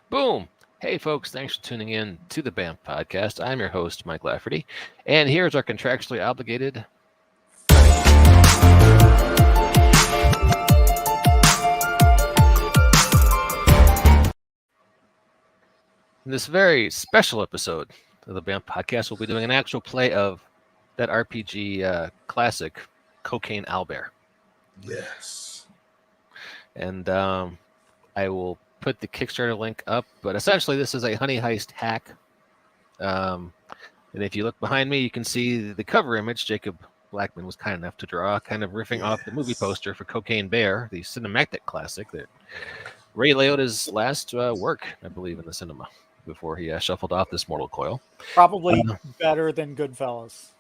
Boom! Hey, folks, thanks for tuning in to the BAMP podcast. I'm your host, Mike Lafferty, and here's our contractually obligated. In this very special episode of the BAMP podcast, we'll be doing an actual play of that RPG classic, Cocaine Owlbear. Yes. And I will put the Kickstarter link up, but essentially this is a honey heist hack. And if you look behind me, you can see the cover image. Jacob Blackman was kind enough to draw, kind of riffing off the movie poster for Cocaine Bear, the cinematic classic that Ray Liotta's last work, I believe, in the cinema before he shuffled off this mortal coil. Probably better than Goodfellas.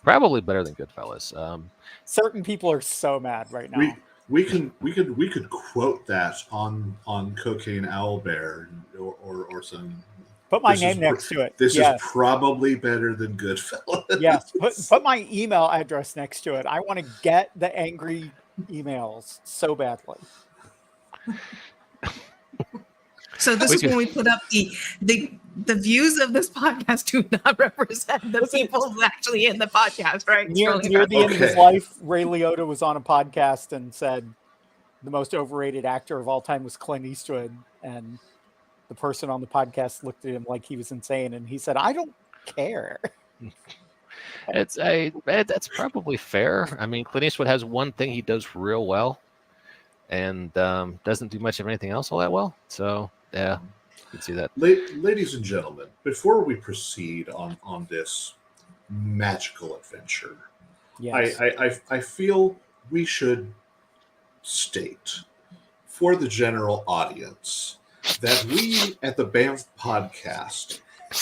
Probably better than Goodfellas. Certain people are so mad right now. We could quote that on Cocaine Owlbear or some. Put my name next to it. This is probably better than Goodfellas. Yes, put my email address next to it. I want to get the angry emails so badly. So this is when we put up the views of this podcast do not represent the people actually in the podcast, right? Near the end of his life, Ray Liotta was on a podcast and said the most overrated actor of all time was Clint Eastwood, and the person on the podcast looked at him like he was insane, and he said, "I don't care." That's probably fair. I mean, Clint Eastwood has one thing he does real well, and doesn't do much of anything else all that well. So yeah, you can see that. Ladies and gentlemen, before we proceed on this magical adventure, yes. I feel we should state for the general audience that we at the Banff Podcast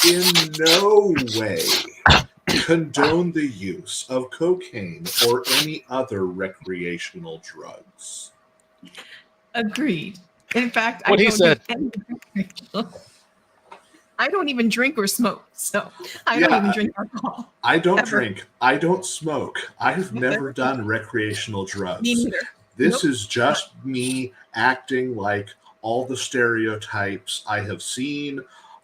in no way condone the use of cocaine or any other recreational drugs. Agreed. In fact, What he said. I don't even drink or smoke, so I don't even drink alcohol. I don't drink. I don't smoke. I've never done recreational drugs. Me neither. This is just me acting like all the stereotypes I have seen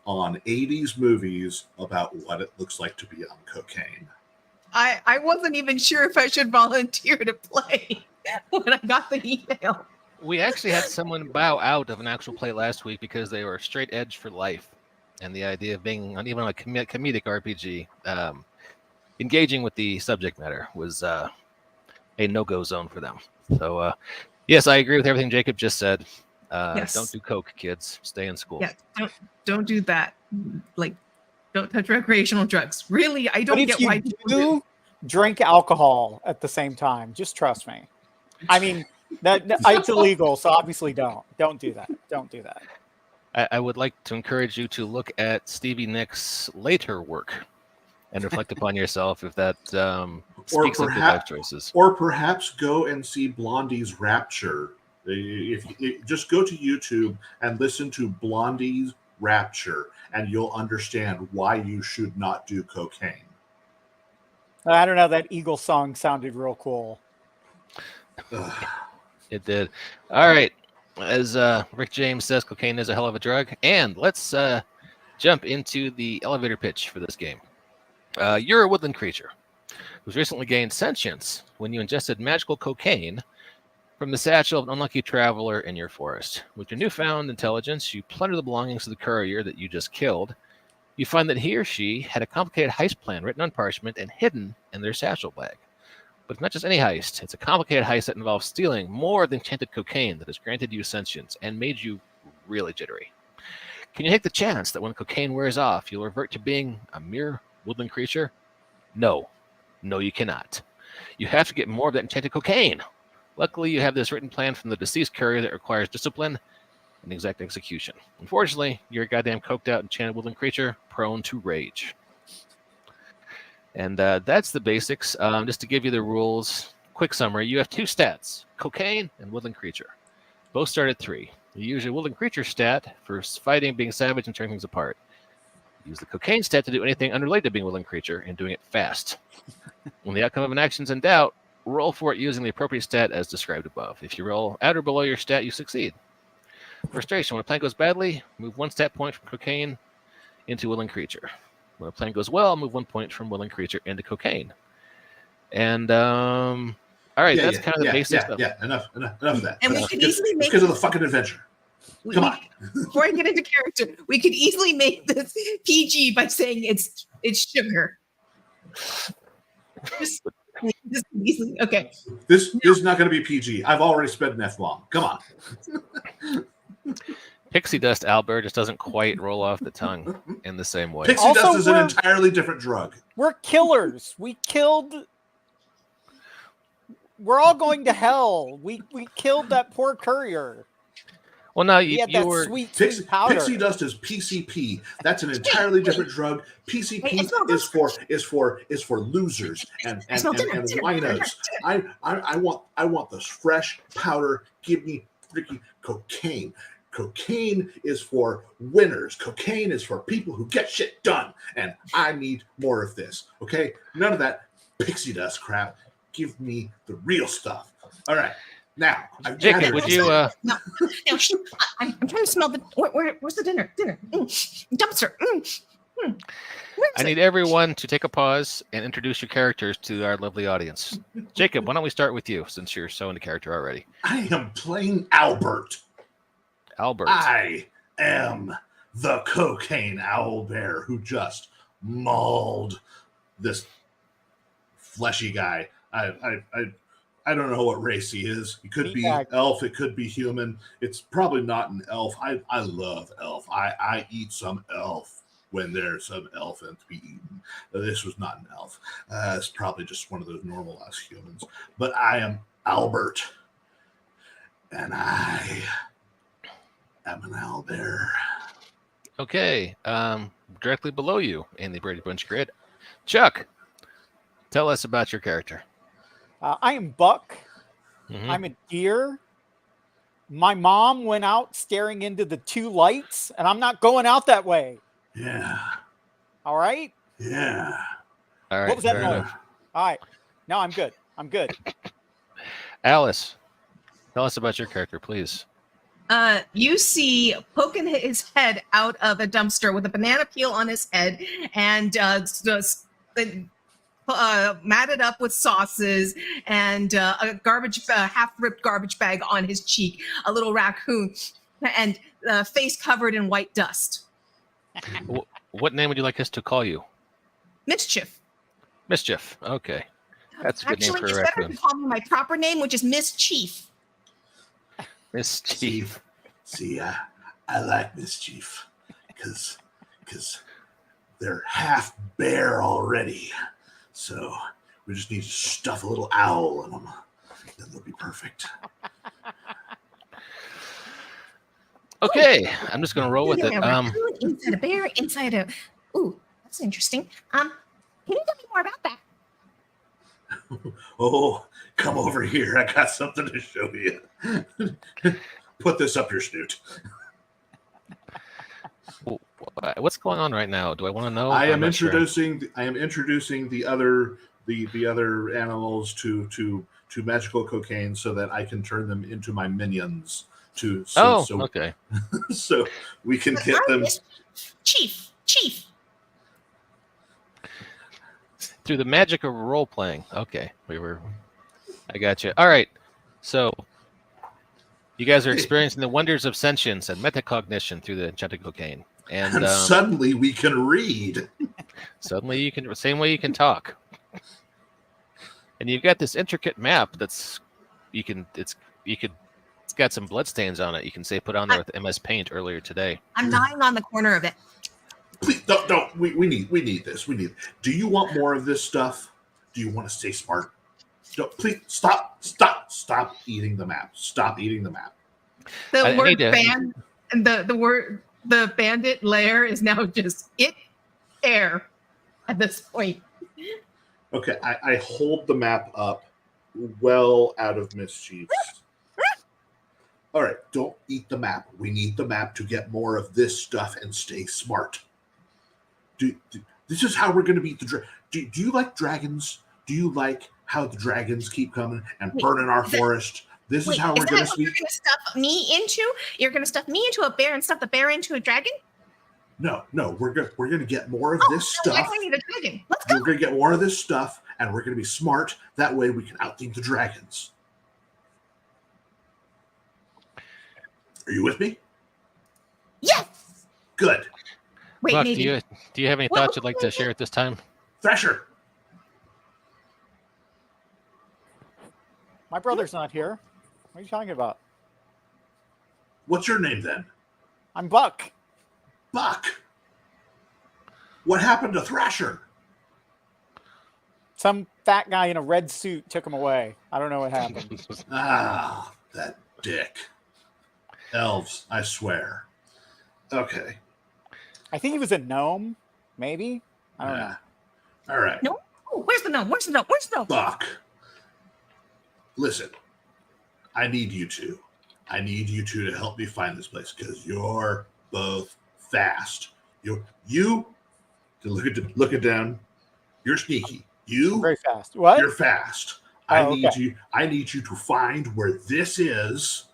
on 80s movies about what it looks like to be on cocaine. I wasn't even sure if I should volunteer to play when I got the email. We actually had someone bow out of an actual play last week because they were straight edge for life. And the idea of being on even a comedic RPG, engaging with the subject matter was a no-go zone for them. So, yes, I agree with everything Jacob just said. Yes. Don't do coke, kids. Stay in school. Yeah, don't do that. Like, don't touch recreational drugs. Really, I don't get why people do. Drink alcohol at the same time. Just trust me. I mean, it's illegal, so obviously don't do that. Don't do that. I would like to encourage you to look at Stevie Nicks' later work and reflect upon yourself if that speaks of your life choices. Or perhaps go and see Blondie's Rapture. If just go to YouTube and listen to Blondie's Rapture, and you'll understand why you should not do cocaine. I don't know. That Eagle song sounded real cool. It did. All right. As Rick James says, cocaine is a hell of a drug. And let's jump into the elevator pitch for this game. You're a woodland creature who's recently gained sentience when you ingested magical cocaine from the satchel of an unlucky traveler in your forest. With your newfound intelligence, you plunder the belongings of the courier that you just killed. You find that he or she had a complicated heist plan written on parchment and hidden in their satchel bag. But it's not just any heist. It's a complicated heist that involves stealing more than enchanted cocaine that has granted you sentience and made you really jittery. Can you take the chance that when cocaine wears off, you'll revert to being a mere woodland creature? No. No, you cannot. You have to get more of that enchanted cocaine. Luckily, you have this written plan from the deceased courier that requires discipline and exact execution. Unfortunately, you're a goddamn coked out enchanted woodland creature prone to rage. And that's the basics. Just to give you the rules, quick summary. You have two stats, cocaine and woodland creature. Both start at 3. You use your woodland creature stat for fighting, being savage, and tearing things apart. Use the cocaine stat to do anything unrelated to being a woodland creature and doing it fast. When the outcome of an action is in doubt, roll for it using the appropriate stat as described above. If you roll at or below your stat, you succeed. Frustration. When a plan goes badly, move 1 stat point from cocaine into willing creature. When a plan goes well, move 1 point from willing creature into cocaine. And all right, that's kind of the basic stuff. Yeah, enough of that. And we could easily make because of the fucking adventure. Come on. Before I get into character, we could easily make this PG by saying it's sugar. Just easily. Okay. This is not going to be PG. I've already spent an F-bomb. Come on. Pixie dust, Owlbear, just doesn't quite roll off the tongue in the same way. Pixie dust is an entirely different drug. We're killers. We killed. We're all going to hell. We killed that poor courier. Well, now He had you that were sweet powder. Pixie dust is PCP. That's an entirely different drug. PCP is for losers and winos. I want this fresh powder. Give me freaking cocaine. Cocaine is for winners. Cocaine is for people who get shit done. And I need more of this. Okay? None of that pixie dust crap. Give me the real stuff. All right. Now, Jacob, would you? No, I'm trying to smell the. Where's the dinner? Dumpster. I need everyone to take a pause and introduce your characters to our lovely audience. Jacob, why don't we start with you, since you're so into character already? I am playing Albert. Albert. I am the cocaine owlbear who just mauled this fleshy guy. I don't know what race he is. He could be elf. It could be human. It's probably not an elf. I love elf. I eat some elf when there's some elephant to be eaten. This was not an elf. It's probably just one of those normal ass humans. But I am Albert. And I am an owlbear. Okay. Directly below you in the Brady Bunch grid. Chuck, tell us about your character. I am Buck. Mm-hmm. I'm a deer. My mom went out staring into the 2 lights, and I'm not going out that way. Yeah. All right? Yeah. All right. What was that noise? All right. No, I'm good. I'm good. Alice, tell us about your character, please. You see poking his head out of a dumpster with a banana peel on his head and matted up with sauces and a half-ripped garbage bag on his cheek, a little raccoon, and face covered in white dust. What name would you like us to call you? Mischief. Mischief. Okay. That's a good name for a it's raccoon. better to call me my proper name, which is Mischief. Mischief. See, I like Mischief because they're half bear already. So we just need to stuff a little owl in them. Then they'll be perfect. Okay, I'm just going to roll with it. Inside a bear, inside a... Ooh, that's interesting. Can you tell me more about that? Oh, come over here. I got something to show you. Put this up your snoot. What's going on right now? Do I want to know? I am introducing the other animals to magical cocaine so that I can turn them into my minions. Okay. So we can get them. Chief. Through the magic of role playing. Okay, I got you. All right, so you guys are experiencing the wonders of sentience and metacognition through the enchanted cocaine, and suddenly we can read. Suddenly you can, same way you can talk, and you've got this intricate map that's it's got some bloodstains on it. You can say put on there with MS Paint earlier today. I'm dying on the corner of it. Please don't. We need this. Do you want more of this stuff? Do you want to stay smart? Please stop eating the map. Stop eating the map. The bandit lair is now just air at this point. Okay, I hold the map up well out of Mischief. All right, don't eat the map. We need the map to get more of this stuff and stay smart. This is how we're going to beat the dragon. Do you like dragons? Do you like how the dragons keep coming and burning our forest? This Wait, is how is we're that going to what you're speak. going to stuff me into? You're going to stuff me into a bear and stuff the bear into a dragon? No, we're going to get more of Oh, this no, I stuff. don't need a dragon. Let's go. We're going to get more of this stuff, and we're going to be smart. That way we can outthink the dragons. Are you with me? Yes. Good. Wait, Buck, maybe. do you have any What- thoughts you'd like to share at this time? Thrasher, My brother's not here. What are you talking about? what's your name then? I'm Buck. Buck. What happened to Thrasher? Some fat guy in a red suit took him away. I don't know what happened. Ah, that dick. Elves, I swear. Okay. I think he was a gnome, maybe. I don't know. All right. No. Oh, where's the gnome? Where's the gnome? Where's the gnome? Buck. Listen, I need you two. I need you two to help me find this place because you're both fast. You look it down. You're sneaky. Very fast. What? You're fast. Oh, I need you to find where this is.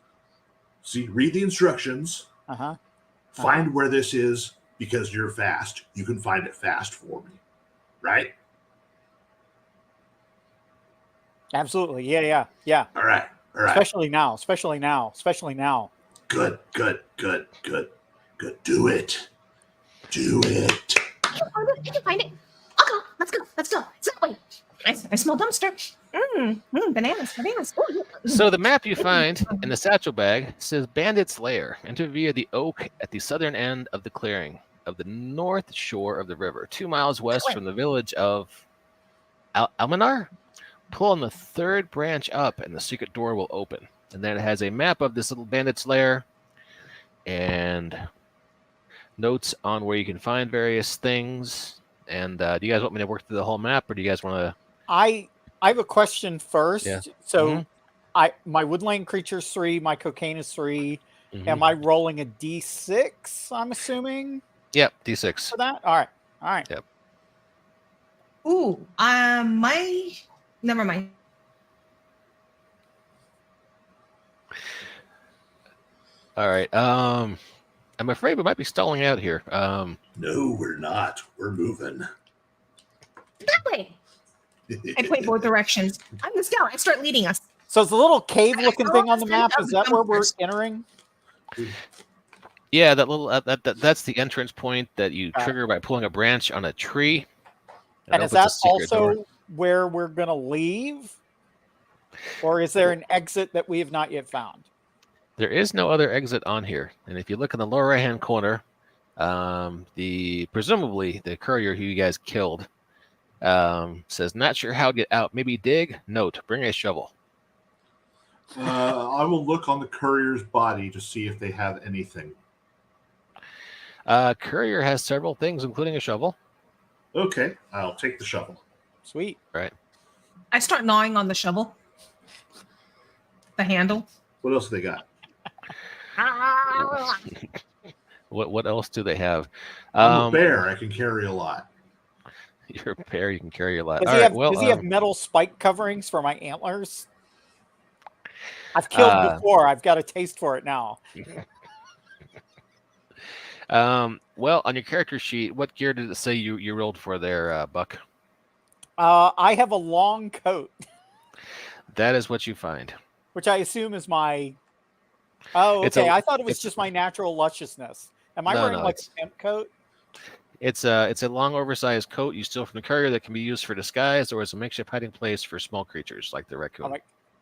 See, read the instructions. Uh-huh. Find where this is because you're fast. You can find it fast for me. Right? Absolutely. Yeah. All right. Especially now. Good. Do it. I can find it. I'll go. Let's go. It's that way. I smell dumpster. Bananas. Oh, yeah. So the map you find in the satchel bag says Bandit's Lair. Enter via the oak at the southern end of the clearing of the north shore of the river, 2 miles west from the village of Almanar. Pull on the third branch up and the secret door will open. And then it has a map of this little bandit's lair and notes on where you can find various things. And do you guys want me to work through the whole map, or do you guys want to? I have a question first. Yeah. So my woodland creature's 3, my cocaine is 3. Am I rolling a D6, I'm assuming? Yep, D6. For that? All right. Yep. Ooh, never mind. All right. I'm afraid we might be stalling out here. No, we're not. We're moving. That way. I point both directions. I'm the scout. I start leading us. So is the little cave-looking thing on the map, is that where we're entering? Yeah, that little that's the entrance point that you trigger by pulling a branch on a tree. And is that also where we're going to leave? Or is there an exit that we have not yet found? There is no other exit on here. And if you look in the lower right-hand corner, presumably the courier who you guys killed says, "Not sure how to get out. Maybe dig. Note: bring a shovel." I will look on the courier's body to see if they have anything. Courier has several things, including a shovel. Okay, I'll take the shovel. Sweet. Right. I start gnawing on the shovel. The handle. What else do they got? What else do they have? I'm a bear. I can carry a lot. You're a bear. You can carry a lot. Does he have metal spike coverings for my antlers? I've killed before. I've got a taste for it now. Well, on your character sheet, what gear did it say you rolled for there, Buck? I have a long coat. That is what you find. Which I assume is my... Oh, okay. I thought it was just my natural lusciousness. Am I wearing like a pimp coat? It's a long, oversized coat you steal from the courier that can be used for disguise or as a makeshift hiding place for small creatures like the raccoon.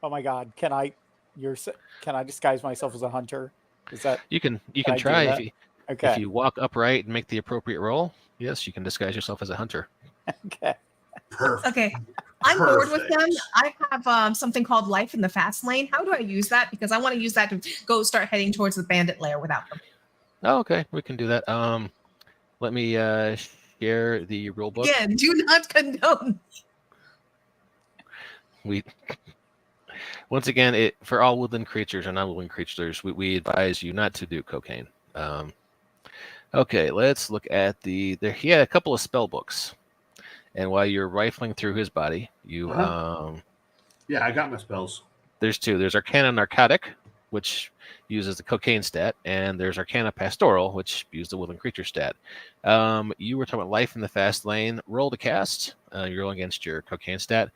Oh my God! Can I disguise myself as a hunter? Is that you can try if you walk upright and make the appropriate roll? Yes, you can disguise yourself as a hunter. Okay. Perfect. Okay. I'm bored with them. I have something called Life in the Fast Lane. How do I use that? Because I want to use that to go start heading towards the bandit lair without them. Oh, okay. We can do that. Let me share the rule book. Again, do not condone. Once again, for all woodland creatures or non-woodland creatures, we advise you not to do cocaine. Okay, let's look at he had a couple of spell books. And while you're rifling through his body, you Yeah, I got my spells. There's two. There's Arcana Narcotic, which uses the cocaine stat, and there's Arcana Pastoral, which uses the woodland creature stat. You were talking about life in the fast lane. Roll to cast. You're rolling against your cocaine stat.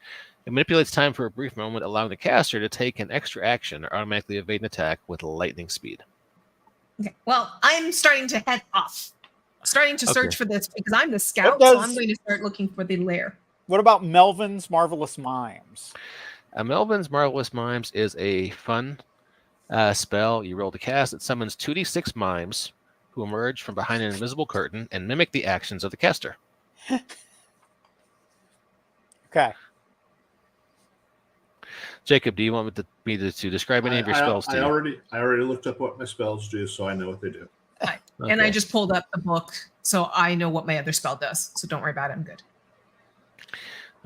It manipulates time for a brief moment, allowing the caster to take an extra action or automatically evade an attack with lightning speed. Okay. Well, I'm starting to head off. Starting to search for this because I'm the scout, does- so I'm going to start looking for the lair. What about Melvin's Marvelous Mimes? Melvin's Marvelous Mimes is a fun spell. You roll to cast. It summons 2d6 mimes who emerge from behind an invisible curtain and mimic the actions of the caster. Okay. Jacob, do you want me to describe any of your spells to I you? already looked up what my spells do, so I know what they do. And I Okay. just pulled up the book, so I know what my other spell does. So don't worry about it. I'm good.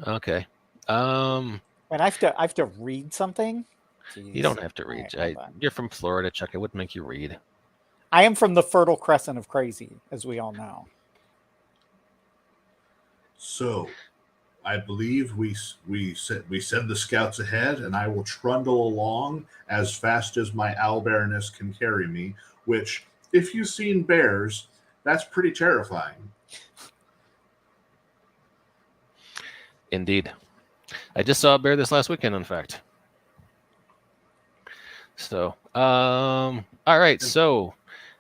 Okay. And I have to read something. You don't have to read. Alright, hold on. You're from Florida, Chuck. I wouldn't make you read. I am from the Fertile Crescent of Crazy, as we all know. So, I believe we send the scouts ahead, and I will trundle along as fast as my owlbearness can carry me. Which, if you've seen bears, that's pretty terrifying. Indeed. I just saw a bear this last weekend, in fact. So, all right. So,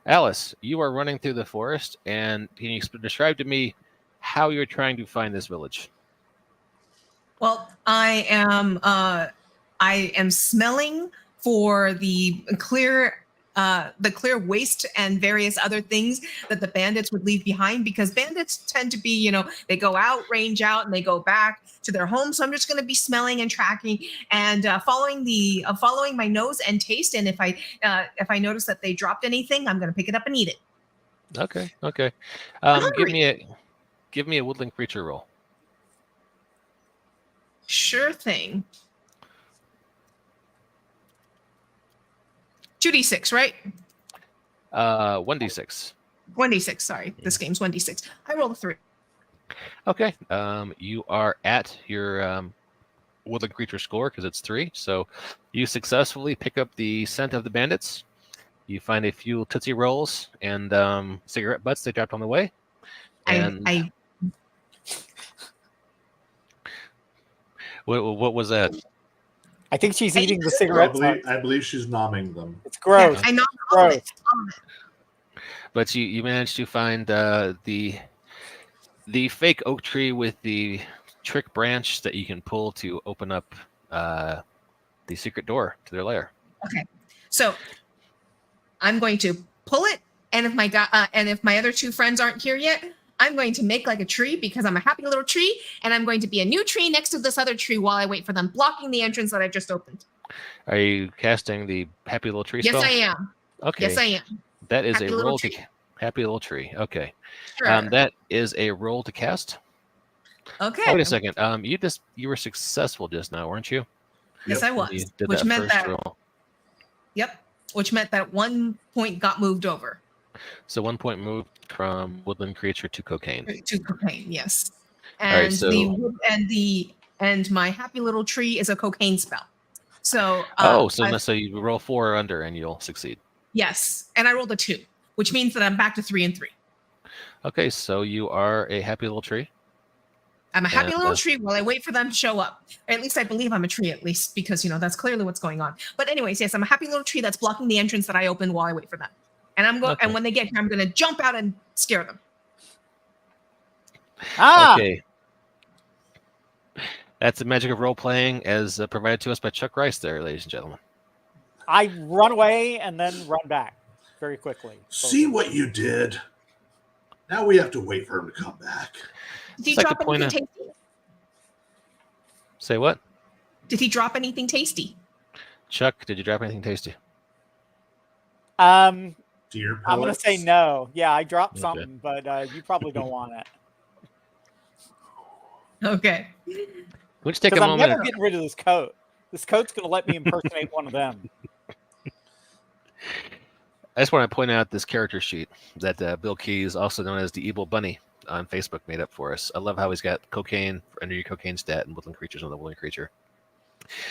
Alice, you are running through the forest, and can you describe to me how you're trying to find this village? Well, I am smelling for the clear waste and various other things that the bandits would leave behind, because bandits tend to be, they go out, range out, and they go back to their home. So I'm just going to be smelling and tracking and following my nose and taste. And if I notice that they dropped anything, I'm going to pick it up and eat it. Okay. Okay. I'm Give me a woodland creature roll. Sure thing. 2d6, right? 1d6. 1d6. Sorry, this game's 1d6. I rolled a 3. Okay. You are at your woodland creature score because it's 3. So you successfully pick up the scent of the bandits. You find a few Tootsie Rolls and cigarette butts they dropped on the way. And what was that? I think she's eating the cigarette. I believe she's nomming them. It's gross. Yeah, I know. Gross. But you managed to find the fake oak tree with the trick branch that you can pull to open up the secret door to their lair. Okay, so I'm going to pull it, and if my other two friends aren't here yet, I'm going to make like a tree because I'm a happy little tree, and I'm going to be a new tree next to this other tree while I wait for them, blocking the entrance that I just opened. Are you casting the happy little tree spell? Yes, I am. Okay. Yes, I am. That is Happy a little roll tree. to happy little tree. Okay. Sure. That is a roll to cast. Okay. Wait a second. You were successful just now, weren't you? Yes, I was. You did Which that meant first that. roll. Yep. Which meant that 1 point got moved over So 1 point moved from woodland creature to cocaine. to cocaine. Yes. All right, And so- and my happy little tree is a cocaine spell. So. So you roll 4 or under and you'll succeed. Yes, and I rolled a 2, which means that I'm back to 3 and 3. Okay, so you are a happy little tree. I'm a happy And, little tree while I wait for them to show up. Or at least I believe I'm a tree, at least, because, that's clearly what's going on. But anyways, yes, I'm a happy little tree that's blocking the entrance that I opened while I wait for them. And I'm going. Okay. And when they get here, I'm going to jump out and scare them. Okay. That's the magic of role playing as provided to us by Chuck Rice there, ladies and gentlemen. I run away and then run back very quickly. See what you did. Now we have to wait for him to come back. Did he It's like drop the point anything of- tasty? Say what? Did he drop anything tasty? Chuck, did you drop anything tasty? Dear I'm going to say poets. no. Yeah, I dropped Okay. something, but you probably don't want it. Okay. We'll just take a Because I'm moment. never getting rid of this coat. This coat's going to let me impersonate one of them. I just want to point out this character sheet that Bill Keys, also known as the Evil Bunny, on Facebook made up for us. I love how he's got cocaine under your cocaine stat and woodland creatures on the woodland creature.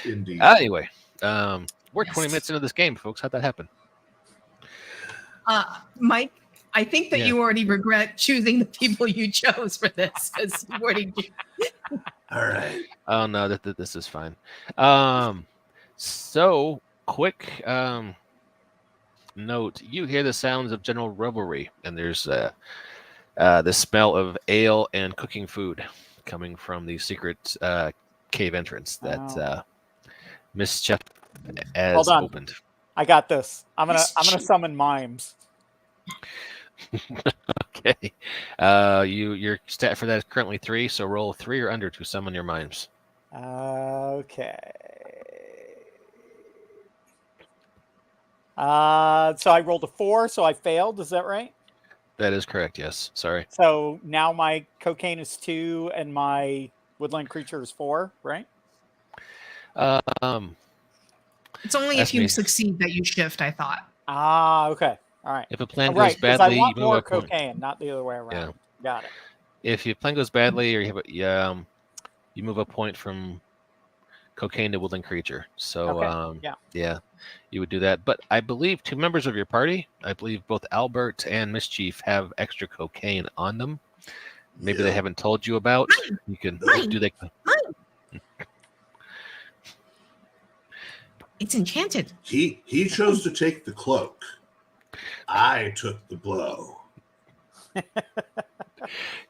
Indeed. Anyway, We're 20 minutes into this game, folks. How'd that happen? Mike, I think that Yeah. you already regret choosing the people you chose for this. Because All right. Oh no, this is fine. So quick note: you hear the sounds of general revelry, and there's the smell of ale and cooking food coming from the secret cave entrance that Miss Chef has Hold on. opened. I got this. I'm gonna summon mimes. Okay. Your stat for that is currently 3, so roll 3 or under to summon your mimes. Okay. So I rolled a 4, so I failed. Is that right? That is correct. Yes. Sorry. So now my cocaine is 2 and my woodland creature is 4, right? it's only That's if you me. succeed that you shift, I thought. Okay. All right. If a plan goes Right, because I badly, you want move more a point. cocaine, not the other way around. Yeah. Got it. If your plan goes badly, or you move a point from cocaine to woodland creature. So Okay, yeah, you would do that. But I believe 2 members of your party, I believe both Albert and Mischief, have extra cocaine on them. Maybe they Yeah. haven't told you about. You can Mine. do they. It's enchanted. He chose to take the cloak. I took the blow. If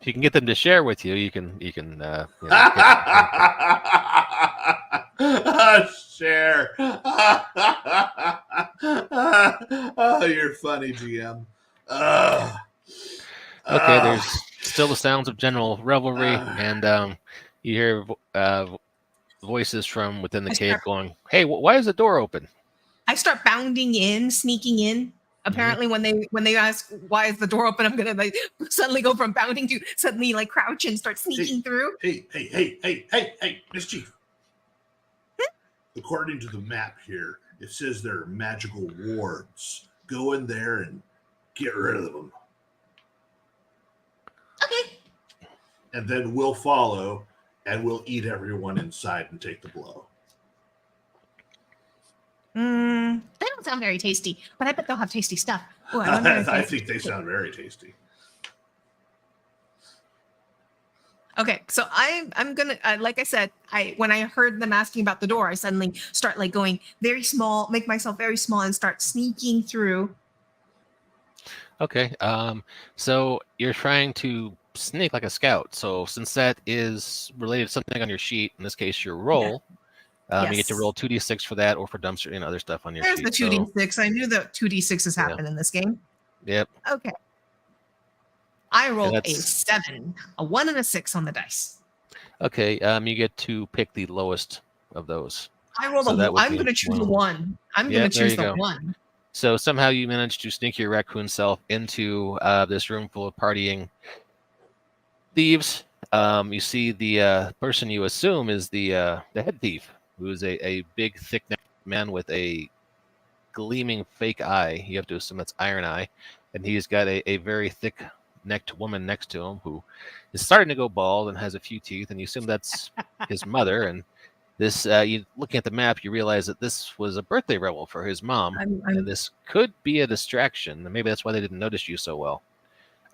you can get them to share with you, you can get Share. Oh, you're funny, GM. Okay, there's still the sounds of general revelry, and you hear voices from within the cave going, "Hey, why is the door open?" I start bounding in, sneaking in. Apparently, when they ask why is the door open, I'm gonna like suddenly go from bounding to suddenly like crouch and start sneaking through. Hey, Mischief. According to the map here, it says there are magical wards. Go in there and get rid of them. Okay. And then we'll follow, and we'll eat everyone inside and take the blow. They don't sound very tasty, but I bet they'll have tasty stuff. Ooh, I wonder if I think they sound very tasty. Okay, so I'm gonna like I said, when I heard them asking about the door, I suddenly start like going very small, make myself very small, and start sneaking through. Okay. So you're trying to sneak like a scout. So since that is related to something on your sheet, in this case your roll, you get to Yes. roll 2d6 for that, or for dumpster and other stuff on your There's sheet. the 2d6. I knew the 2d6s happen in this game. Yep. Okay. I rolled a that's- 7, a 1 and a 6 on the dice. Okay. You get to pick the lowest of those. I rolled So that would I'm be going to choose the one. 1. I'm Yeah, going to there choose you the go. 1. So somehow you managed to sneak your raccoon self into this room full of partying thieves. You see the person you assume is the head thief, who is a big, thick-necked man with a gleaming fake eye. You have to assume that's Iron Eye. And he's got a very thick-necked woman next to him who is starting to go bald and has a few teeth. And you assume that's his mother. And this, you looking at the map, you realize that this was a birthday revel for his mom. And this could be a distraction. And maybe that's why they didn't notice you so well.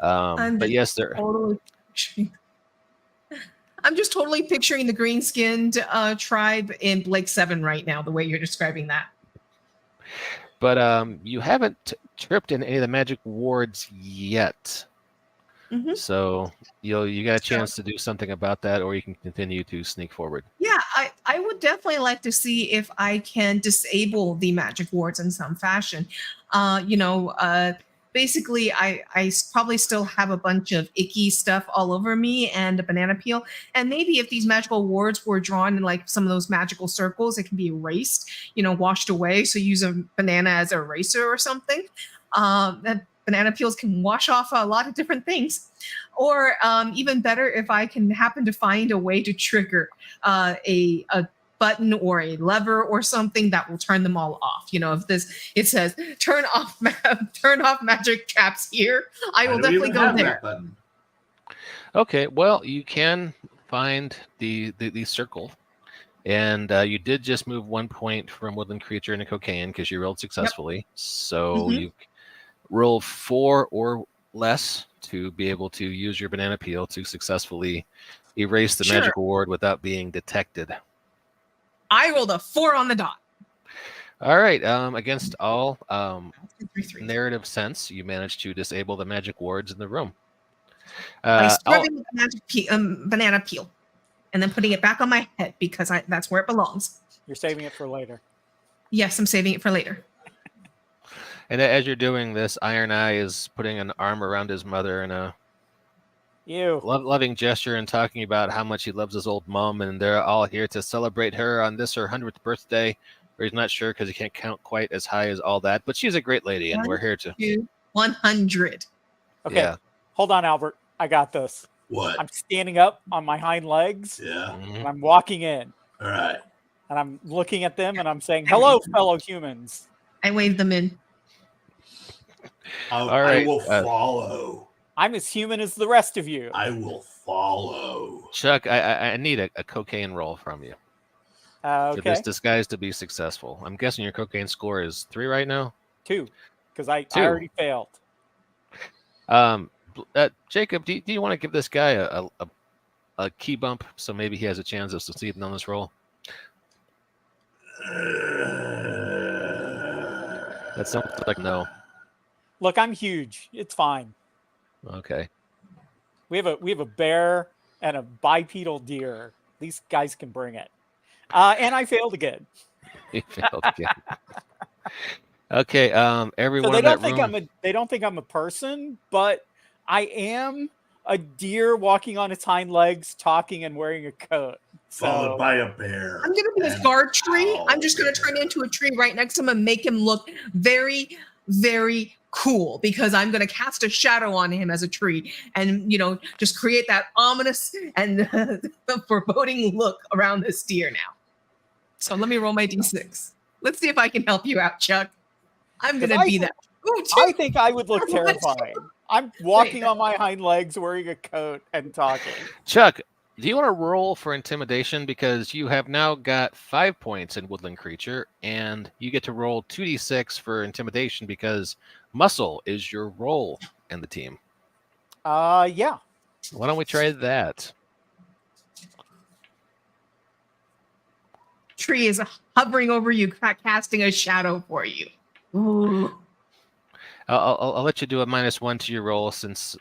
But yes, there. I'm just totally picturing the green-skinned tribe in Blake 7 right now, the way you're describing that. But you haven't tripped in any of the magic wards yet. Mm-hmm. So you got a chance to do something about that, or you can continue to sneak forward. Yeah, I would definitely like to see if I can disable the magic wards in some fashion. Basically, I probably still have a bunch of icky stuff all over me and a banana peel. And maybe if these magical wards were drawn in like some of those magical circles, it can be erased, washed away. So use a banana as an eraser or something. That banana peels can wash off a lot of different things. Or even better, if I can happen to find a way to trigger a button or a lever or something that will turn them all off. If it says turn off magic traps here, I will definitely go there. Okay, well, you can find the circle. And you did just move 1 point from woodland creature into cocaine because you rolled successfully. So Mhm. you roll 4 or less to be able to use your banana peel to successfully erase the Sure. magical ward without being detected. I rolled a 4 on the dot. All right. Against all 3. narrative sense, you managed to disable the magic wards in the room. By Al- scrubbing the banana peel and then putting it back on my head because that's where it belongs. You're saving it for later. Yes, I'm saving it for later. and as you're doing this, Iron Eye is putting an arm around his mother in a You. loving gesture and talking about how much he loves his old mom, and they're all here to celebrate her on her 100th birthday. Or he's not sure because he can't count quite as high as all that, but she's a great lady, and we're here to. 100. Okay. Yeah. Hold on, Albert. I got this. What? I'm standing up on my hind legs Yeah. Mhm. and I'm walking in All right. and I'm looking at them and I'm saying, "Hello, fellow humans." I waved them in. I right, will follow. I'm as human as the rest of you. I will follow. Chuck, I need a cocaine roll from you for Okay. this disguise to be successful. I'm guessing your cocaine score is 3 right now. 2, because I 2. already failed. Jacob, do you want to give this guy a key bump so maybe he has a chance of succeeding on this roll? That sounds like no. Look, I'm huge. It's fine. Okay. We have a bear and a bipedal deer. These guys can bring it. And I failed again. He failed again. Okay. Everyone So they in don't that room. they don't think I'm a person, but I am a deer walking on its hind legs, talking and wearing a coat. Followed So by a bear. I'm going to be his And guard tree. I'm just going to owlbear. turn into a tree right next to him and make him look very, very cool because I'm going to cast a shadow on him as a tree and, just create that ominous and foreboding look around this deer now. So let me roll my d6. Let's see if I can help you out, Chuck. I'm going to be that. Ooh, I think I would look What? terrifying. I'm walking Wait. on my hind legs, wearing a coat, and talking. Chuck, do you want to roll for intimidation because you have now got 5 points in woodland creature, and you get to roll 2d6 for intimidation because muscle is your role in the team. Yeah. Why don't we try that? Tree is hovering over you, casting a shadow for you. Ooh. I'll let you do a -1 to your roll since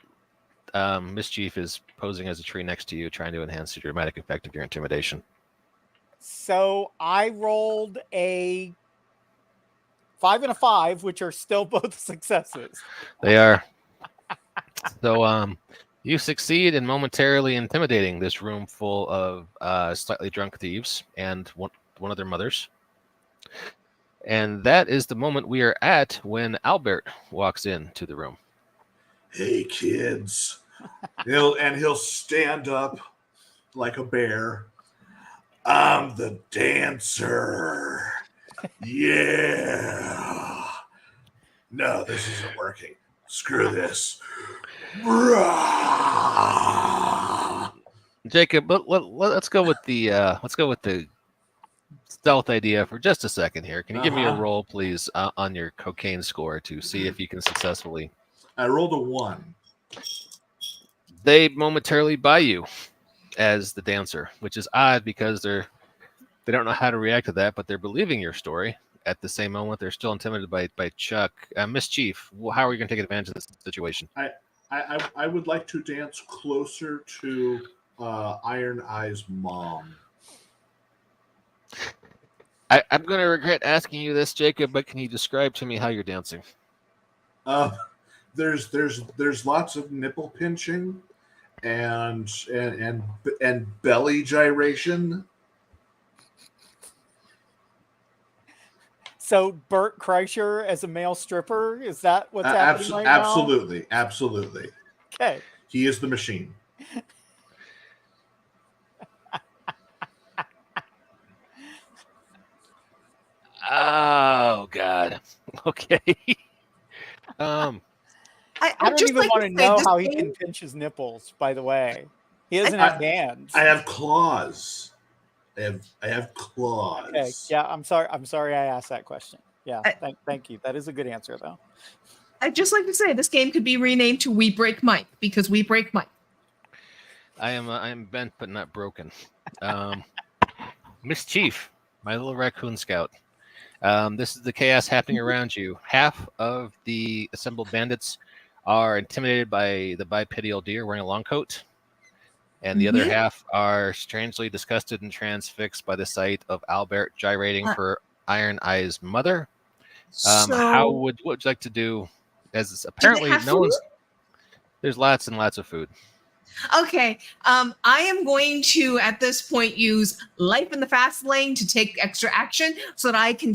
Mischief is posing as a tree next to you, trying to enhance the dramatic effect of your intimidation. So I rolled a 5 and a 5, which are still both successes. They are. So you succeed in momentarily intimidating this room full of slightly drunk thieves and one of their mothers. And that is the moment we are at when Albert walks into the room. Hey, kids. He'll stand up like a bear. I'm the dancer. Yeah. No, this isn't working. Screw this. Jacob, let's go with the stealth idea for just a second here. Can you give me a roll, please, on your cocaine score to see if you can successfully? I rolled a 1. They momentarily buy you as the dancer, which is odd because they don't know how to react to that, but they're believing your story. At the same moment, they're still intimidated by Chuck. Mischief, how are you going to take advantage of this situation? I would like to dance closer to Iron Eye's mom. I'm going to regret asking you this, Jacob, but can you describe to me how you're dancing? There's lots of nipple pinching and belly gyration. So Bert Kreischer as a male stripper, is that what's happening right now? Absolutely. Okay. He is the machine. Oh God. Okay. I I'd don't just even like want to to say know this how he game- can pinch his nipples, by the way. He doesn't have hands. I have claws I have claws. Okay. Yeah, I'm sorry I asked that question. Yeah, I- thank you. That is a good answer, though. I'd just like to say this game could be renamed to We Break Mike because we break Mike. I am bent but not broken. Mischief, my little raccoon scout. This is the chaos happening around you. Half of the assembled bandits are intimidated by the bipedal deer wearing a long coat, and the other Mhm. half are strangely disgusted and transfixed by the sight of Owlbear gyrating Uh, for Iron Eye's mother. So, What would you like to do? As do they apparently have no food? one's there's lots and lots of food. Okay. I am going to, at this point, use life in the fast lane to take extra action so that I can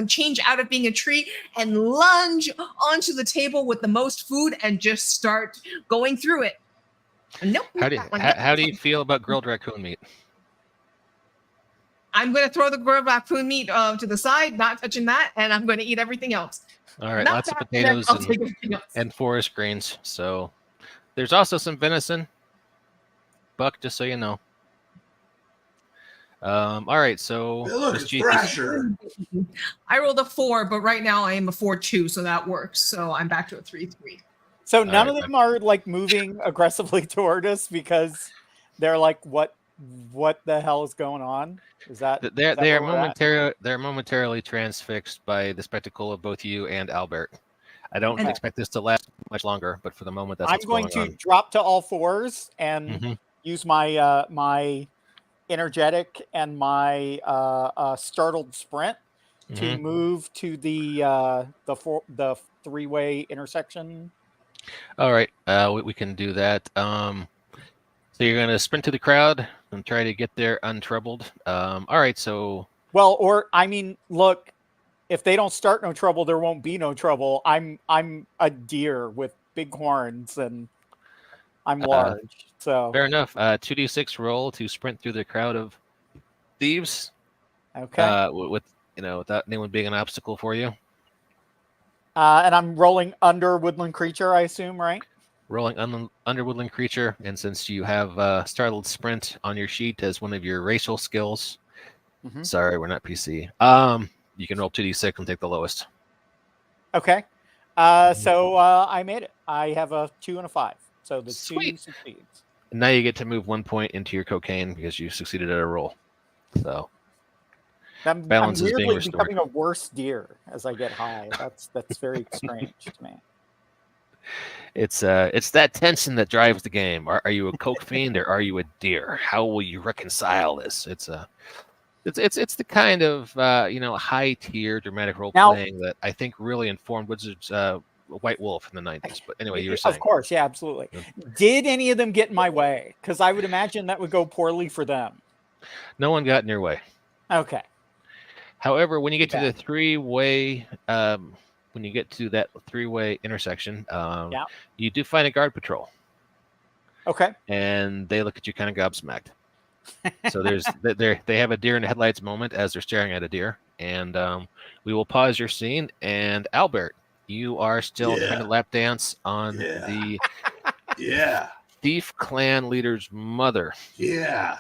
change out of being a tree and lunge onto the table with the most food and just start going through it. Nope. How do that one, nope. how do you feel about grilled raccoon meat? I'm going to throw the grilled raccoon meat to the side, not touching that, and I'm going to eat everything else. All right, Not lots of that, and then potatoes I'll take everything else. and forest greens. So there's also some venison, buck, just so you know. All right, so Hey, look, it's Mischief, Thrasher. I rolled a 4, but right now I am a 4-2, so that works. So I'm back to a 3-3. So none right, of them are like moving aggressively toward us because they're like, what the hell is going on? Is that they're where we're at? they're momentarily transfixed by the spectacle of both you and Albert. I don't And- expect this to last much longer, but for the moment, that's I'm what's going going to on. drop to all fours and Mhm. use my my energetic and my startled sprint to Mhm. move to the three-way intersection. All right, we can do that. So you're gonna sprint to the crowd and try to get there untroubled. All right, so Well, or I mean, look, if they don't start no trouble, there won't be no trouble. I'm a deer with big horns and I'm large. So fair enough. 2d6 roll to sprint through the crowd of thieves. okay. With without anyone being an obstacle for you. And I'm rolling under woodland creature, I assume, right? Rolling under woodland creature, and since you have startled sprint on your sheet as one of your racial skills, Mhm. sorry, we're not PC. You can roll 2d6 and take the lowest. Okay. So I made it. I have a 2 and a 5. So the 2 Sweet. succeeds. And now you get to move 1 point into your cocaine because you succeeded at a roll. So I'm balance is being weirdly restored. becoming a worse deer as I get high. That's very strange to me. It's that tension that drives the game. Are you a coke fiend or are you a deer? How will you reconcile this? It's the kind of high tier dramatic role Now- playing that I think really informed Wizards White Wolf in the 90s. But anyway, you were Of saying. course, yeah, absolutely. Yeah. Did any of them get in my way? Because I would imagine that would go poorly for them. No one got in your way. Okay. However, when you get to the Bad. three-way, when you get to that three-way intersection, Yeah. you do find a guard patrol, Okay. and they look at you kind of gobsmacked. So they have a deer in the headlights moment as they're staring at a deer, and we will pause your scene. And Albert, you are still trying to lap dance on the thief clan leader's mother. Yeah.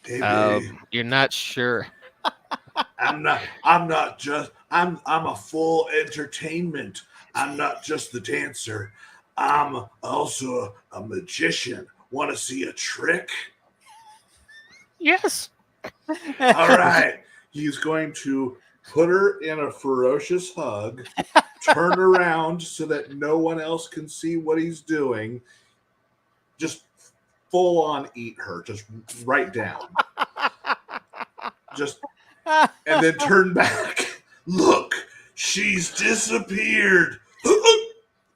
Hey, You're not sure. I'm a full entertainment. I'm not just the dancer. I'm also a magician. Want to see a trick? Yes. All right. He's going to put her in a ferocious hug, turn around so that no one else can see what he's doing. Just full on eat her, just right down. And then turn back. Look, she's disappeared.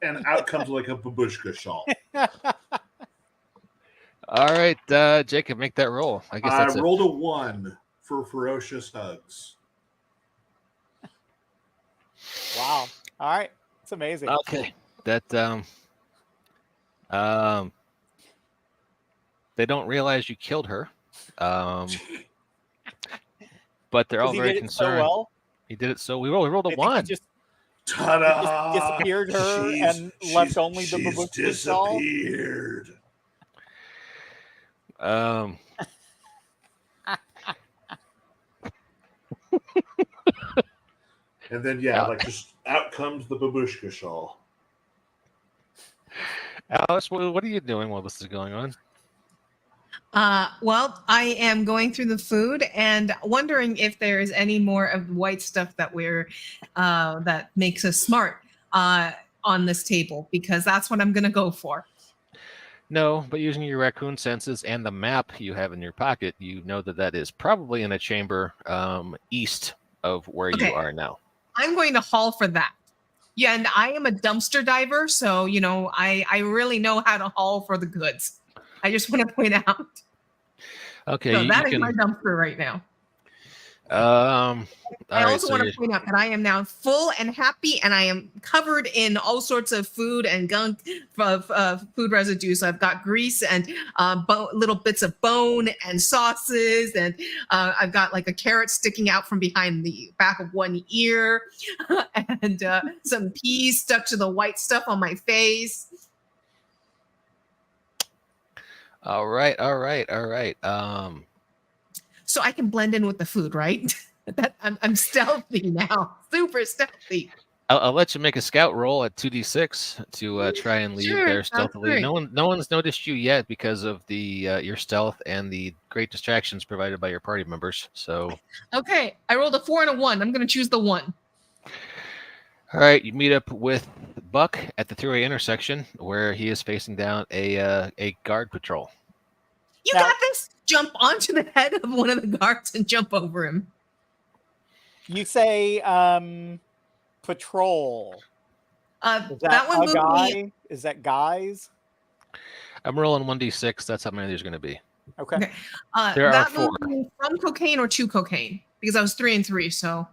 And out comes like a babushka shawl. All right, Jacob, make that roll. I guess I that's rolled a 1 for ferocious hugs. Wow. All right. It's amazing. okay. That they don't realize you killed her, but they're all He very did it so concerned. well. He did it so we rolled a I think he 1. just Ta-da! disappeared her and left only the she's babushka shawl. disappeared. And then, just out comes the babushka shawl. Alice, what are you doing while this is going on? Well, I am going through the food and wondering if there is any more of the white stuff that that makes us smart on this table, because that's what I'm going to go for. No, but using your raccoon senses and the map you have in your pocket, you know that is probably in a chamber east of where you are now. I'm going to haul for that. Yeah, and I am a dumpster diver, so I really know how to haul for the goods. I just want to point out. Okay, so that is my dumpster right now. I also want to point out that I am now full and happy, and I am covered in all sorts of food and gunk of food residues. So I've got grease and little bits of bone and sauces, and I've got like a carrot sticking out from behind the back of one ear, and some peas stuck to the white stuff on my face. All right. So I can blend in with the food, right? I'm stealthy now, super stealthy. I'll let you make a scout roll at 2d6 to try and leave there stealthily. No one's noticed you yet because of the your stealth and the great distractions provided by your party members. So okay, I rolled a 4 and a 1. I'm going to choose the 1. All right, you meet up with Buck at the three-way intersection where he is facing down a guard patrol. You got this. Jump onto the head of one of the guards and jump over him. You say patrol. That one moved me. Is that guys? I'm rolling 1d6. That's how many there's going to be. Okay. There are 4. Moved me from cocaine or to cocaine, because I was 3 and 3. So.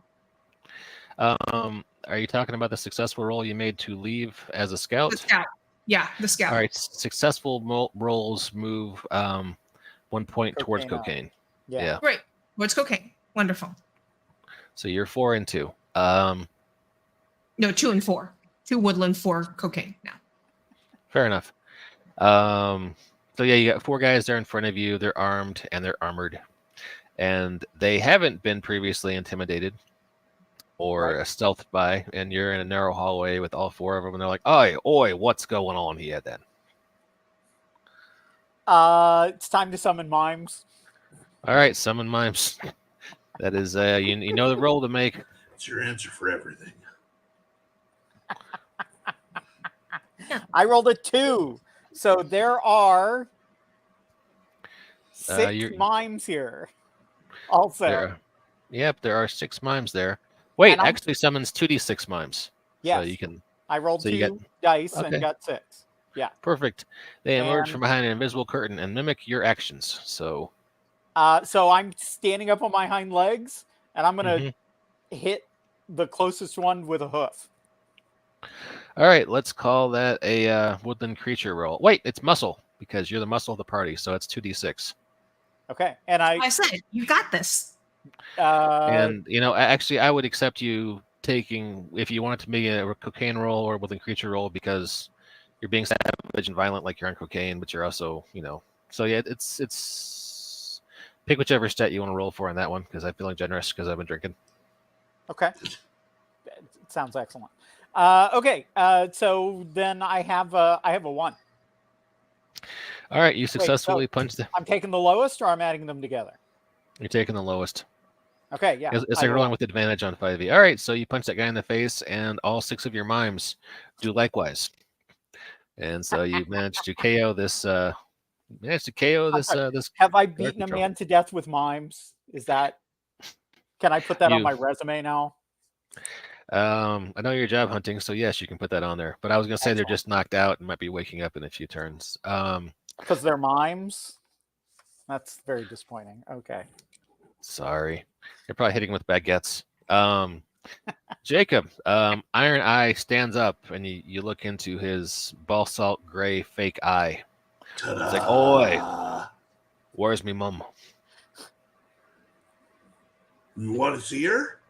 Are you talking about the successful roll you made to leave as a scout? The scout. Yeah, the scout. All right, successful rolls move 1 point towards cocaine. Yeah. Great. Towards cocaine. Wonderful. So you're 4 and 2. No, 2 and 4. 2 woodland, 4 cocaine now. Fair enough. So yeah, you got 4 guys there in front of you. They're armed and they're armored, and they haven't been previously intimidated or stealthed by. And you're in a narrow hallway with all 4 of them, and they're like, "Oi, what's going on here?" Then. It's time to summon mimes. All right, summon mimes. That is, you know the roll to make. It's your answer for everything. I rolled a 2, so there are 6 mimes here. Also, there are 6 mimes there. Wait, actually summons 2d6 mimes. Yeah, so you can. I rolled 2 dice and got 6. Yeah, perfect. They emerge from behind an invisible curtain and mimic your actions. So. So I'm standing up on my hind legs, and I'm gonna hit the closest one with a hoof. All right, let's call that a woodland creature roll. Wait, it's muscle, because you're the muscle of the party, so it's 2d6. Okay, and I said you got this. And actually, I would accept you taking, if you wanted to make a cocaine roll or woodland creature roll, because you're being savage and violent like you're on cocaine, but you're also, So yeah, it's. Pick whichever stat you want to roll for on that one, because I'm feeling generous because I've been drinking. Okay. It sounds excellent. Okay. So then I have a 1. All right. You successfully punched I'm taking the lowest, or I'm adding them together? You're taking the lowest. Okay. Yeah. It's like rolling with advantage on 5e. All right. So you punch that guy in the face, and all 6 of your mimes do likewise. And so you managed to KO this. This. Have I beaten a man to death with mimes? Can I put that on my resume now? I know you're job hunting, so yes, you can put that on there. But I was going to say they're just knocked out and might be waking up in a few turns. Because they're mimes? That's very disappointing. Okay. Sorry. You're probably hitting with baguettes. Jacob, Iron Eye stands up, and you look into his basalt gray fake eye. Ta-da. It's like, "Oi, where's me mum? You want to see her?"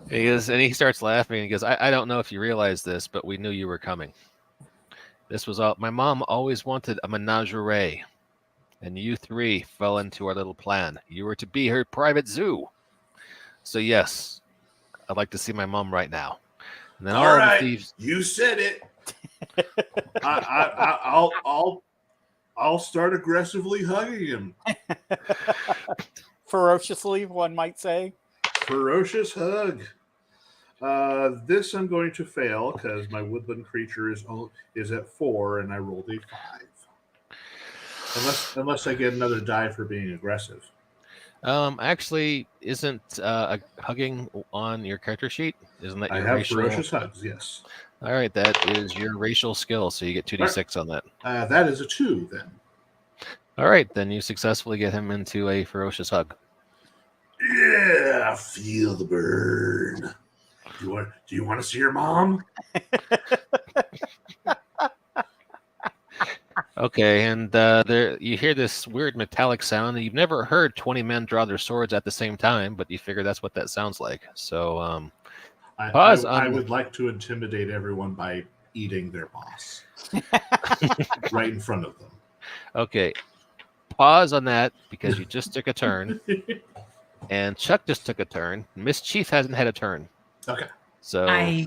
He starts laughing. He goes, I don't know if you realize this, but we knew you were coming. This was all. My mom always wanted a menagerie, and you three fell into our little plan. You were to be her private zoo. So yes, I'd like to see my mom right now. And then All all the right, thieves. you said it. I'll start aggressively hugging him. Ferociously, one might say. Ferocious hug. This I'm going to fail because my woodland creature is at 4 and I rolled a 5. Unless I get another die for being aggressive. Actually, isn't hugging on your character sheet? Isn't that I your have racial? ferocious hugs, yes. All right, that is your racial skill, so you get 2d6 on that. That is a 2 then. All right, then you successfully get him into a ferocious hug. Yeah, feel the burn. Do you want to see your mom? Okay, and there you hear this weird metallic sound, and you've never heard 20 men draw their swords at the same time, but you figure that's what that sounds like. So, pause I on. would like to intimidate everyone by eating their boss right in front of them. Okay, pause on that because you just took a turn, and Chuck just took a turn. Miss Chief hasn't had a turn. Okay. So I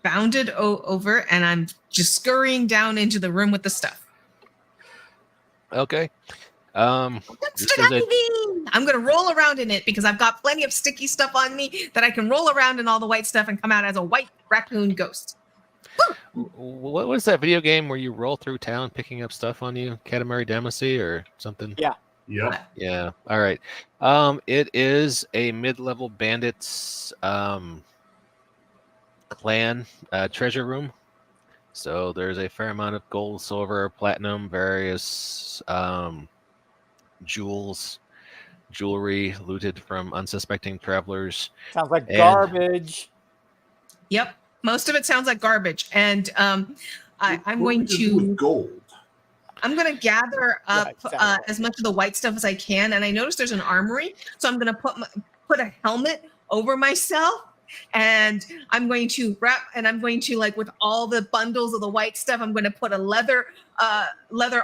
bounded over and I'm just scurrying down into the room with the stuff. okay. That's This is a I'm going to roll around in it because I've got plenty of sticky stuff on me that I can roll around in all the white stuff and come out as a white raccoon ghost. what was that video game where you roll through town picking up stuff on you? Katamari Damacy or something? Yeah. Yep. Yeah. All right. It is a mid-level bandits clan treasure room. So there's a fair amount of gold, silver, platinum, various jewelry looted from unsuspecting travelers. Sounds like And- garbage. Yep. Most of it sounds like garbage. And I'm What are going we gonna do with to gold. I'm going to gather up exactly. as much of the white stuff as I can. And I noticed there's an armory. So I'm going to put a helmet over myself. And I'm going to like with all the bundles of the white stuff, I'm going to put a leather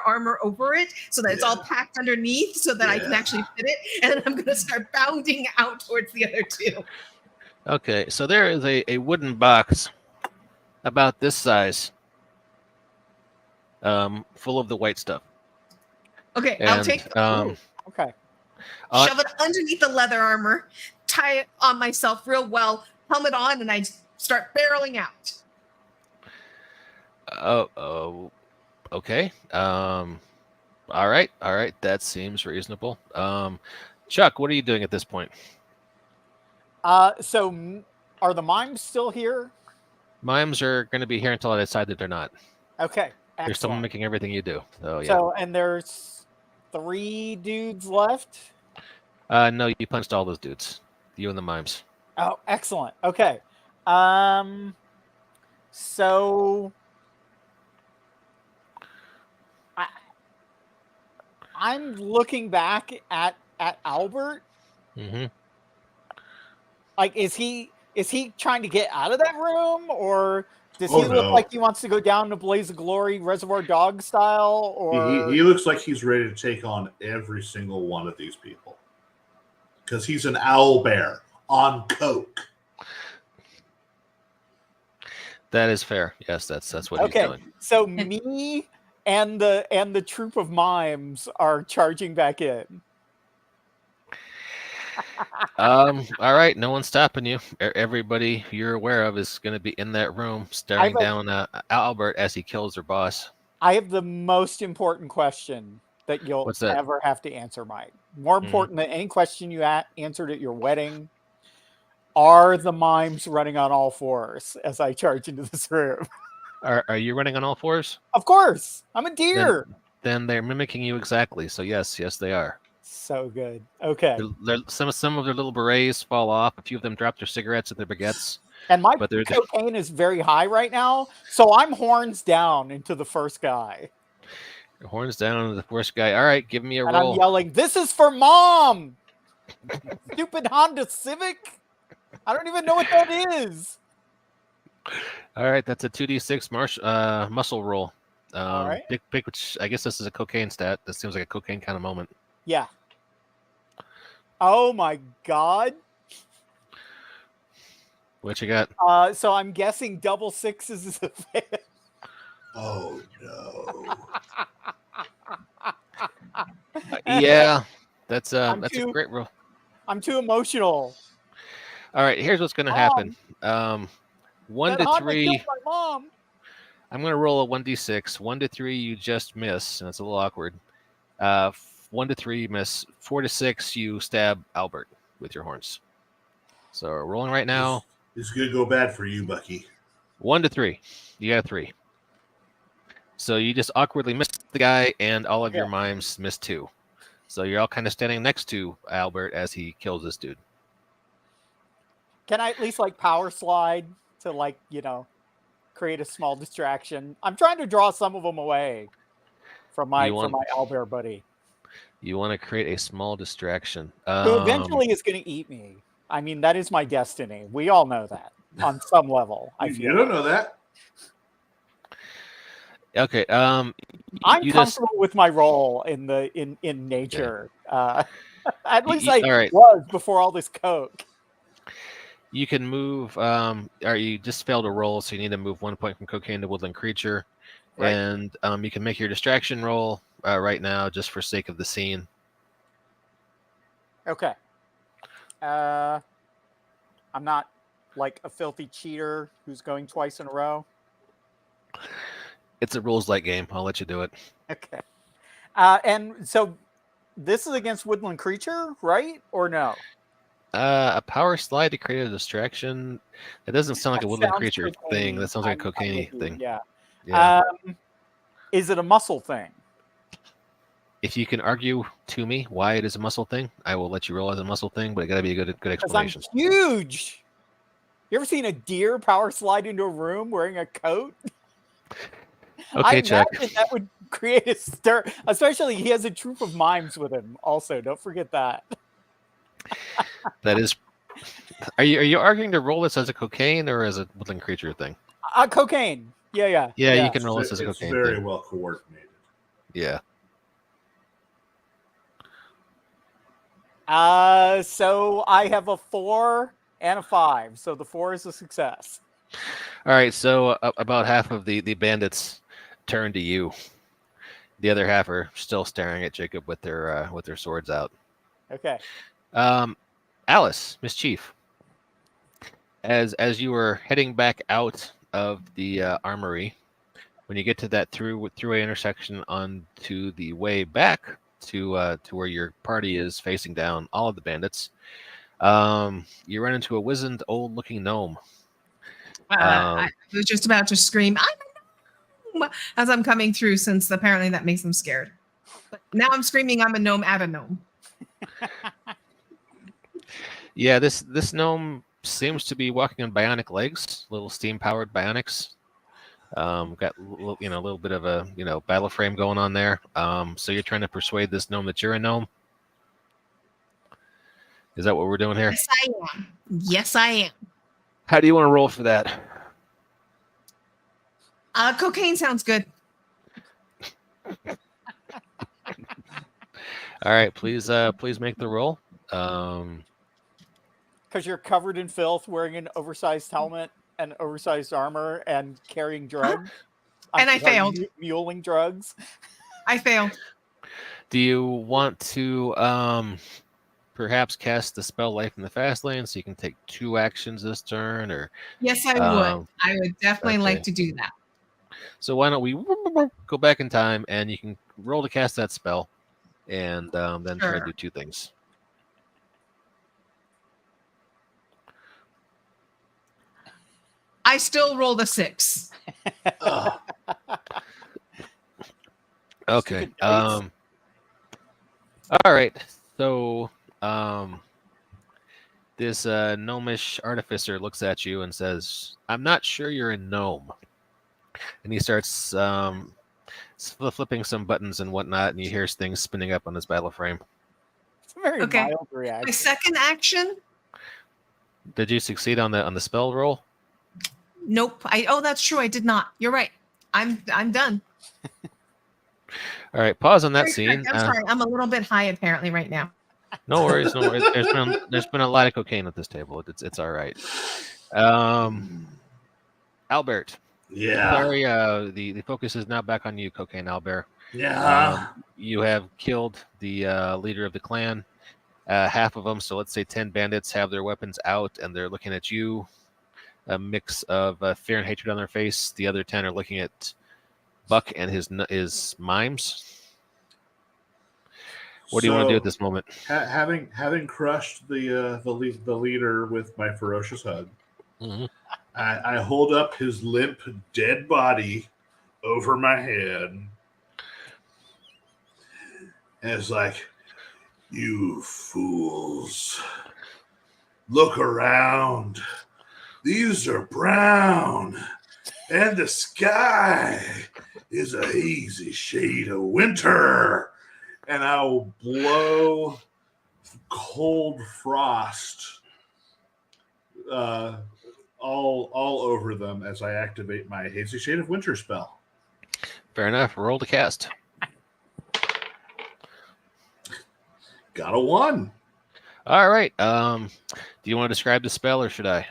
armor over it so that it's all packed underneath so that I can actually fit it. And I'm going to start bounding out towards the other two. Okay, so there is a wooden box about this size, full of the white stuff. Okay, And, I'll take Okay. shove it underneath the leather armor, tie it on myself real well, helmet on, and I start barreling out. Okay. All right. That seems reasonable. Chuck, what are you doing at this point? So are the mimes still here? Mimes are going to be here until I decide that they're not. Okay. They're still Excellent. mimicking everything you do. So yeah. So, and there's 3 dudes left. No, you punched all those dudes. You and the mimes. Oh, excellent. Okay. So I'm looking back at Albert. Mm-hmm. Like, is he trying to get out of that room, or does he look like he wants to go down to Blaze of Glory, Reservoir Dog style? Or He looks like he's ready to take on every single one of these people because he's an owlbear on coke. That is fair. Yes, that's what he's okay. doing. So me and the troop of mimes are charging back in. All right, no one's stopping you. Everybody you're aware of is going to be in that room staring down Albert as he kills their boss. I have the most important question that you'll What's that? ever have to answer, Mike. More important than any question you answered at your wedding. Are the mimes running on all fours as I charge into this room? Are you running on all fours? Of course. I'm a deer. Then they're mimicking you exactly. So yes, they are. So good. Okay. Some of their little berets fall off. A few of them drop their cigarettes and their baguettes. And my cocaine is very high right now, so I'm horns down into the first guy. Your horns down into the first guy. All right, give me a and roll. I'm yelling, "This is for Mom!" Stupid Honda Civic. I don't even know what that is. All right, that's a 2d6 muscle roll. All right. Pick which. I guess this is a cocaine stat. This seems like a cocaine kind of moment. Yeah. Oh my god. What you got? So I'm guessing double sixes is a fail. Oh no. Yeah, that's a too- great roll. I'm too emotional. All right, here's what's going to happen. 1 That to Honda 3. killed my mom. I'm going to roll a 1d6. 1 to 3, you just miss, and it's a little awkward. 1 to 3, you miss. 4 to 6, you stab Albert with your horns. So we're rolling right now. This is gonna go bad for you, Bucky. 1 to 3, you got a 3. So you just awkwardly missed the guy, and all of your mimes missed 2. So you're all kind of standing next to Albert as he kills this dude. Can I at least like power slide to like, create a small distraction? I'm trying to draw some of them away from my owlbear buddy. You want to create a small distraction. Who eventually is going to eat me. I mean, that is my destiny. We all know that on some level. You don't know that. Okay. I'm comfortable with my role in nature. Yeah. At least was before all this coke. You can move. Or you just failed a roll, so you need to move 1 point from cocaine to woodland creature, right. And you can make your distraction roll right now, just for sake of the scene. Okay. I'm not like a filthy cheater who's going twice in a row. It's a rules-like game. I'll let you do it. Okay. And so this is against woodland creature, right? Or no? A power slide to create a distraction. It doesn't sound like a woodland creature thing. That sounds like a cocaine thing. Yeah. Is it a muscle thing? If you can argue to me why it is a muscle thing, I will let you roll as a muscle thing, but it got to be a good explanation. I'm huge. You ever seen a deer power slide into a room wearing a coat? Okay, Chuck. That would create a stir. Especially, he has a troop of mimes with him. Also, don't forget that. That is. Are you arguing to roll this as a cocaine or as a woodland creature thing? Cocaine. Yeah. You can roll this as a cocaine. It's very well coordinated. Yeah. So I have a 4 and a 5. So the 4 is a success. All right. So about half of the bandits turn to you. The other half are still staring at Jacob with their swords out. Okay. Alice, Miss Chief, as you were heading back out of the armory, when you get to that throughway intersection onto the way back to where your party is facing down all of the bandits, you run into a wizened, old-looking gnome. I was just about to scream, "I'm a gnome!" as I'm coming through, since apparently that makes them scared. But now I'm screaming, "I'm a gnome at a gnome." Yeah, this gnome seems to be walking on bionic legs, little steam-powered bionics. Got a little bit of a battle frame going on there. So you're trying to persuade this gnome that you're a gnome. Is that what we're doing here? Yes, I am. Yes, I am. How do you want to roll for that? Cocaine sounds good. All right, please make the roll. Because you're covered in filth, wearing an oversized helmet and oversized armor, and carrying drugs. And I failed. Muling drugs. I failed. Do you want to perhaps cast the spell Life in the Fast Lane so you can take 2 actions this turn? Or yes, I would. I would definitely like to do that. So why don't we go back in time, and you can roll to cast that spell, and then try to do 2 things. I still rolled a 6. Okay. All right. So this gnomish artificer looks at you and says, "I'm not sure you're a gnome." And he starts flipping some buttons and whatnot, and you hear things spinning up on his battle frame. It's a very mild reaction. My second action? Did you succeed on the spell roll? Nope. Oh, that's true. I did not. You're right. I'm done. All right, pause on that Very scene. correct. I'm sorry. I'm a little bit high apparently right now. No worries, no worries. There's been a lot of cocaine at this table. It's all right. Albert. Yeah. Sorry, the focus is now back on you, Cocaine Owlbear. Yeah. You have killed the leader of the clan. Half of them, so let's say 10 bandits, have their weapons out and they're looking at you. A mix of fear and hatred on their face. The other 10 are looking at Buck and his mimes. What do you want to do at this moment? Having crushed the leader with my ferocious hug, Mm-hmm. I hold up his limp, dead body over my head. And it's like, you fools, look around. These are brown, and the sky is a hazy shade of winter. And I'll blow cold frost all over them as I activate my hazy shade of winter spell. Fair enough. Roll to cast. Got a 1. All right. Do you want to describe the spell, or should I?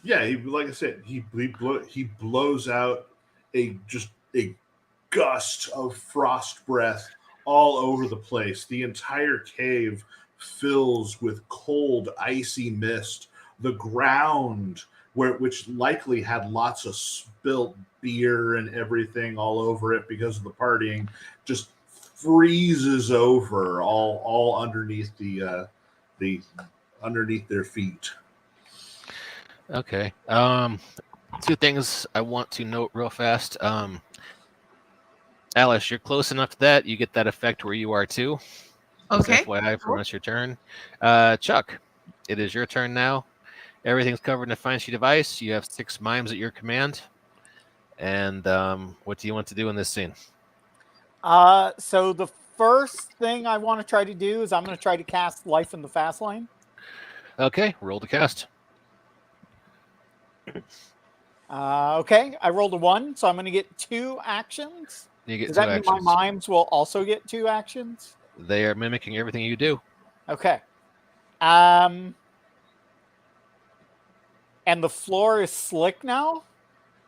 Yeah, like I said, he blows out a gust of frost breath all over the place. The entire cave fills with cold, icy mist. The ground, which likely had lots of spilt beer and everything all over it because of the partying, just freezes over all underneath the underneath their feet. Okay. Two things I want to note real fast. Alice, you're close enough to that. You get that effect where you are too. Just Okay. FYI for when it's your turn. Chuck, it is your turn now. Everything's covered in a fine sheet of ice. You have 6 mimes at your command. And what do you want to do in this scene? So the first thing I want to try to do is I'm going to try to cast Life in the Fast Lane. Okay, roll to cast. Okay, I rolled a 1, so I'm going to get 2 actions. You get Does 2 that mean actions. my mimes will also get 2 actions? They are mimicking everything you do. Okay. And the floor is slick now?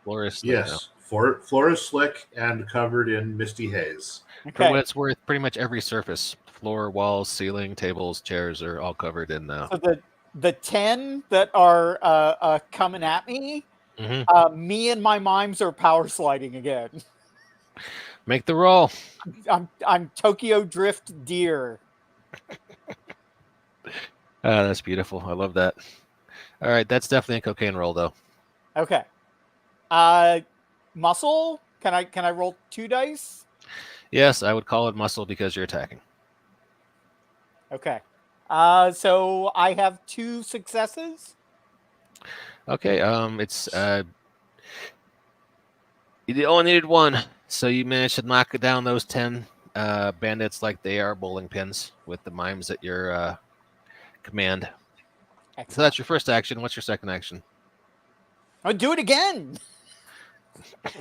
Floor is slick now. Yes, floor is slick and covered in misty haze. For what it's worth, pretty much every surface, floor, walls, ceiling, tables, chairs are all covered in. So the 10 that are coming at me, me and my mimes are power sliding again. Make the roll. I'm Tokyo Drift Deer. That's beautiful. I love that. All right, that's definitely a cocaine roll, though. Okay. Muscle? Can I roll 2 dice? Yes, I would call it muscle because you're attacking. Okay. So I have 2 successes. Okay. It's you only needed 1, so you managed to knock down those 10 bandits like they are bowling pins with the mimes at your command. Excellent. So that's your first action. What's your second action? I'll do it again.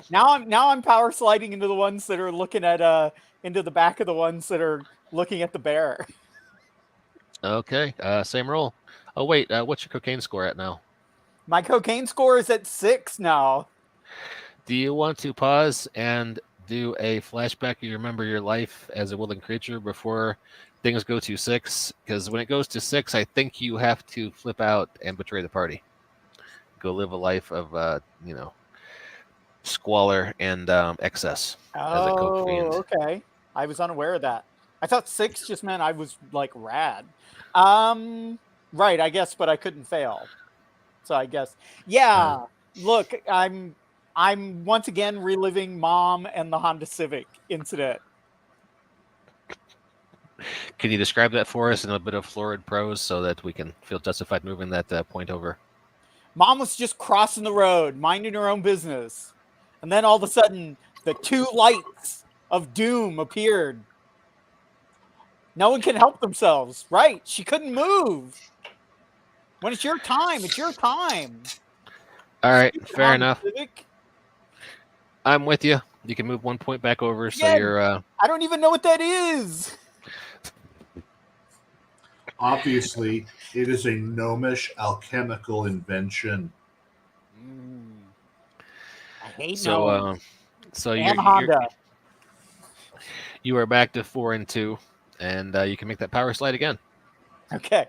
Now I'm power sliding into the ones that are looking at into the back of the ones that are looking at the bear. Okay. Same roll. Oh wait, what's your cocaine score at now? My cocaine score is at 6 now. Do you want to pause and do a flashback? You remember your life as a woodland creature before things go to 6? Because when it goes to 6, I think you have to flip out and betray the party. Go live a life of squalor and excess as a coke fiend. Okay. I was unaware of that. I thought 6 just meant I was like rad. Right, I guess, but I couldn't fail. So I guess, yeah. Look, I'm once again reliving Mom and the Honda Civic incident. Can you describe that for us in a bit of florid prose so that we can feel justified moving that point over? Mom was just crossing the road, minding her own business. And then all of a sudden, the 2 lights of doom appeared. No one can help themselves. Right. She couldn't move. When it's your time, it's your time. All right, fair enough. Civic. I'm with you. You can move 1 point back over, so Again. you're. I don't even know what that is. Obviously, it is a gnomish alchemical invention. I hate So, gnomes. so And Honda. you are back to 4 and 2, and you can make that power slide again. Okay.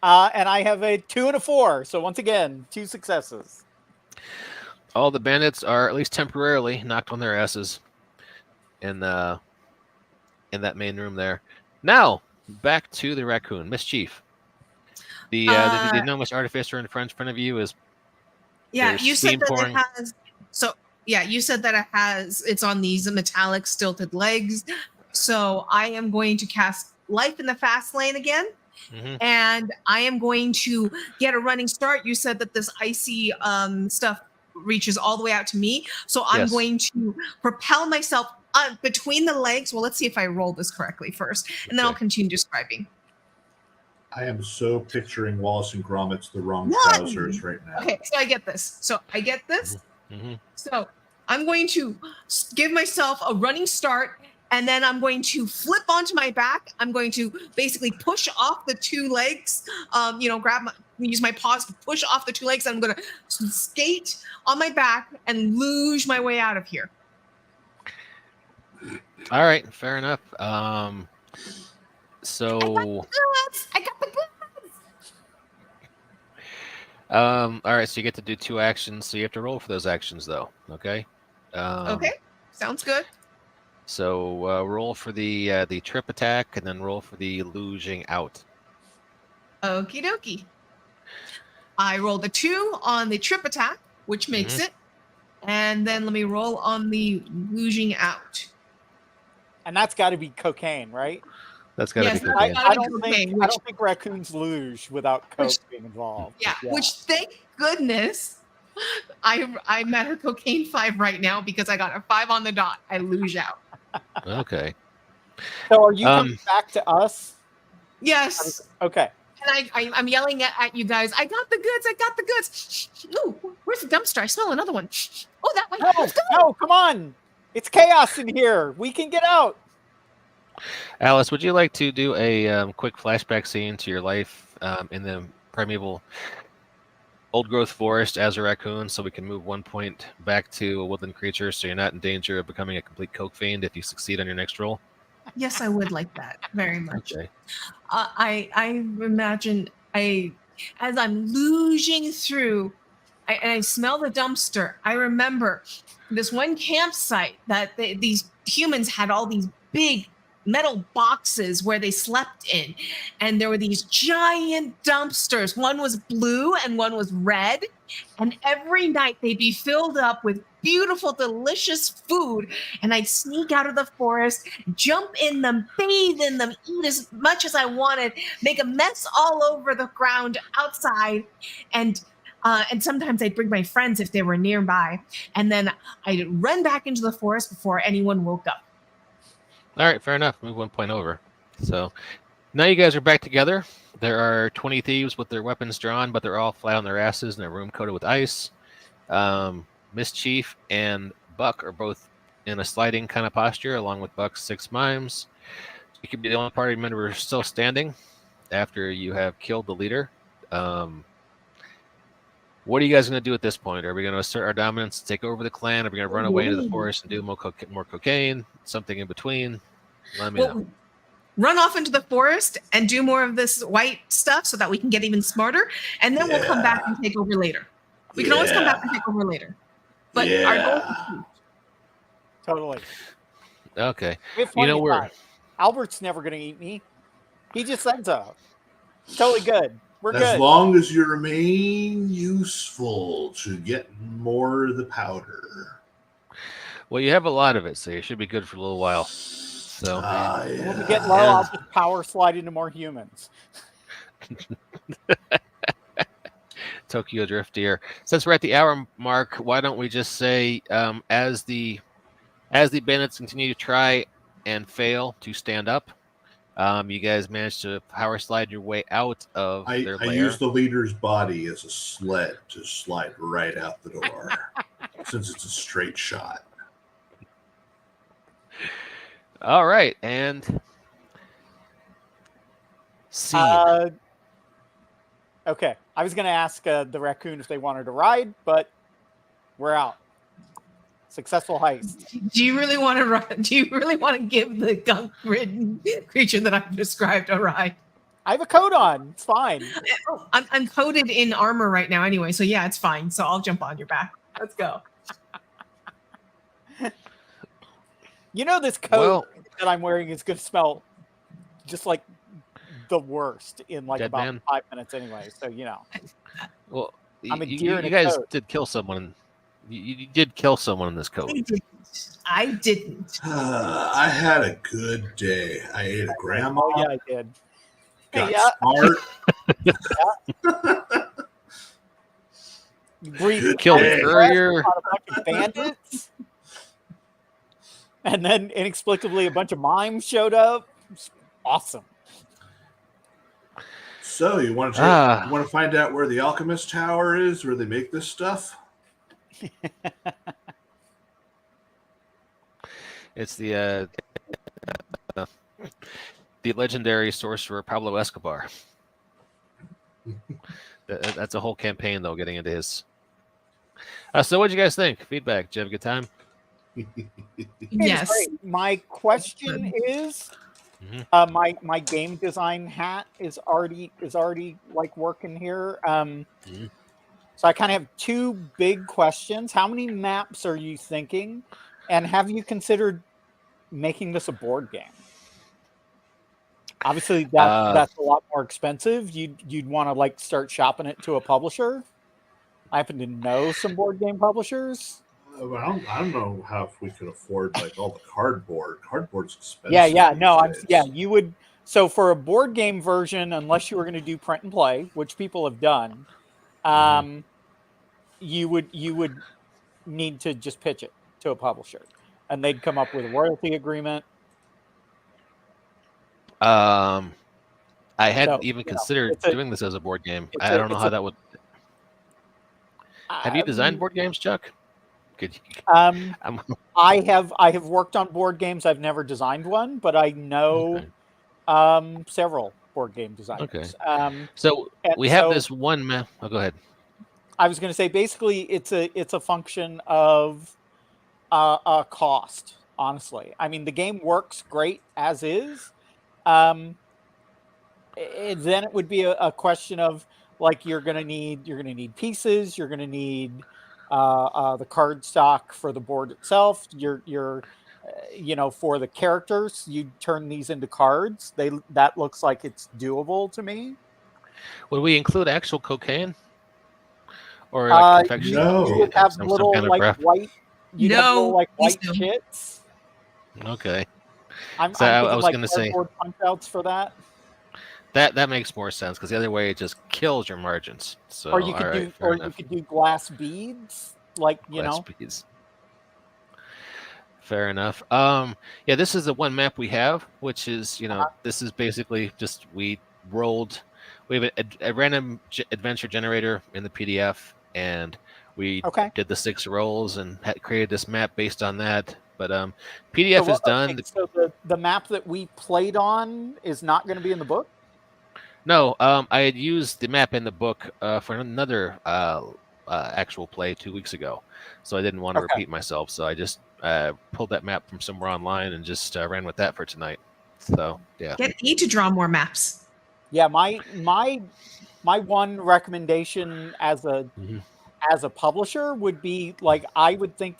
And I have a 2 and a 4. So once again, 2 successes. All the bandits are at least temporarily knocked on their asses in that main room there. Now back to the raccoon, Mischief. The gnomish artificer in front of you is. Yeah, There's you said steam that pouring. it has. So yeah, you said that it has. It's on these metallic stilted legs. So I am going to cast Life in the Fast Lane again, and I am going to get a running start. You said that this icy stuff reaches all the way out to me, so I'm Yes. going to propel myself between the legs. Well, let's see if I roll this correctly first, and then I'll Okay. continue describing. I am so picturing Wallace and Gromit's The Wrong One. Trousers right now. Okay, so I get this. So I'm going to give myself a running start, and then I'm going to flip onto my back. I'm going to basically push off the 2 legs. Use my paws to push off the 2 legs. I'm going to skate on my back and luge my way out of here. All right, fair enough. So. I got the goods. All right, so you get to do 2 actions. So you have to roll for those actions, though. Okay. Okay, sounds good. So roll for the trip attack, and then roll for the luging out. Okie dokie. I rolled a 2 on the trip attack, which makes it. And then let me roll on the luging out. And that's got to be cocaine, right? That's got to Yes, be that's cocaine. gotta I be don't cocaine, think I don't think raccoons luge without coke being involved. Yeah, which thank goodness I'm at a cocaine 5 right now because I got a 5 on the dot. I luge out. Okay. So are you coming back to us? Yes. Okay. And I'm yelling at you guys. I got the goods. I got the goods. Ooh, where's the dumpster? I smell another one. Oh, that way. Let's go. No, come on. It's chaos in here. We can get out. Alice, would you like to do a quick flashback scene to your life in the primeval old growth forest as a raccoon, so we can move 1 point back to a woodland creature, so you're not in danger of becoming a complete coke fiend if you succeed on your next roll? Yes, I would like that very much. Okay. I imagine as I'm luging through, and I smell the dumpster. I remember this one campsite that these humans had all these big metal boxes where they slept in, and there were these giant dumpsters. One was blue and one was red, and every night they'd be filled up with beautiful, delicious food, and I'd sneak out of the forest, jump in them, bathe in them, eat as much as I wanted, make a mess all over the ground outside, and sometimes I'd bring my friends if they were nearby, and then I'd run back into the forest before anyone woke up. All right, fair enough. Move 1 point over. So now you guys are back together. There are 20 thieves with their weapons drawn, but they're all flat on their asses in a room coated with ice. Mischief and Buck are both in a sliding kind of posture, along with Buck's 6 mimes. You could be the only party member still standing after you have killed the leader. What are you guys going to do at this point? Are we going to assert our dominance, take over the clan? Are we going to run away into the forest and do more cocaine? Something in between? Let me know. Run off into the forest and do more of this white stuff so that we can get even smarter, and then we'll come back and take over later. We can always come back and take over later. But our goal is Totally. Okay. You know, Albert's never going to eat me. He just said so. Totally good. We're good. As long as you remain useful to get more of the powder. Well, you have a lot of it, so you should be good for a little while. So when we get low, I'll just power slide into more humans. Tokyo Drift here. Since we're at the hour mark, why don't we just say, as the bandits continue to try and fail to stand up, You guys managed to power slide your way out of I their lair. use the leader's body as a sled to slide right out the door, since it's a straight shot. All right, and scene. Okay, I was going to ask the raccoon if they wanted to ride, but we're out. Successful heist. Do you really want to run? Do you really want to give the gunk-ridden creature that I've described a ride? I have a coat on. It's fine. Oh, I'm coated in armor right now anyway, so yeah, it's fine. So I'll jump on your back. Let's go. You know, this coat that I'm wearing is going to smell just like the worst in like Dead about man. 5 minutes anyway. So, you know. Well, I'm a you deer in a guys coat. did kill someone. You did kill someone in this code. I didn't. I had a good day. I ate a grandma. Oh, yeah, I did. Got Yeah. smart. Breathed Killed Hey. a courier. a bunch of bandits. And then inexplicably a bunch of mimes showed up. It's awesome. So you want to find out where the alchemist tower is, where they make this stuff? It's the legendary sorcerer Pablo Escobar. That's a whole campaign, though, getting into his. So, what did you guys think? Feedback? Did you have a good time? Yes. Great. My question is, my game design hat is already like working here. So I kind of have two big questions. How many maps are you thinking, and have you considered making this a board game? Obviously, that's a lot more expensive. You'd want to like start shopping it to a publisher. I happen to know some board game publishers. Well, I don't know how if we could afford like all the cardboard. Cardboard's expensive. Yeah. No, these days. you would. So for a board game version, unless you were going to do print and play, which people have done, you would need to just pitch it to a publisher, and they'd come up with a royalty agreement. I hadn't So, even you know, considered doing this as a board game. I don't know how that would. Have you designed board games, Chuck? Could you, I have worked on board games. I've never designed one, but I know several board game designers. Okay. So we have this one map. Oh, go ahead. I was going to say basically it's a function of cost. Honestly, I mean the game works great as is. Then it would be a question of like you're gonna need pieces. You're gonna need the card stock for the board itself. You're for the characters, you turn these into cards. That looks like it's doable to me. Would we include actual cocaine? Or confection? No. You would have Some little kind of like ref? white. You'd have little like white No. chits. Okay. I'm So I thinking was like gonna say- cardboard punch outs for that. That makes more sense because the other way it just kills your margins. So Or you could do glass beads, like Glass beads. Fair enough. Yeah, this is the one map we have, which is this is basically just we have a random adventure generator in the PDF, and we did the 6 rolls and created this map based on that. But PDF is done. So the map that we played on is not going to be in the book? No, I had used the map in the book for another actual play 2 weeks ago, so I didn't want to repeat myself. So I just pulled that map from somewhere online and just ran with that for tonight. So yeah. Get E to draw more maps. Yeah, my one recommendation as a publisher would be like I would think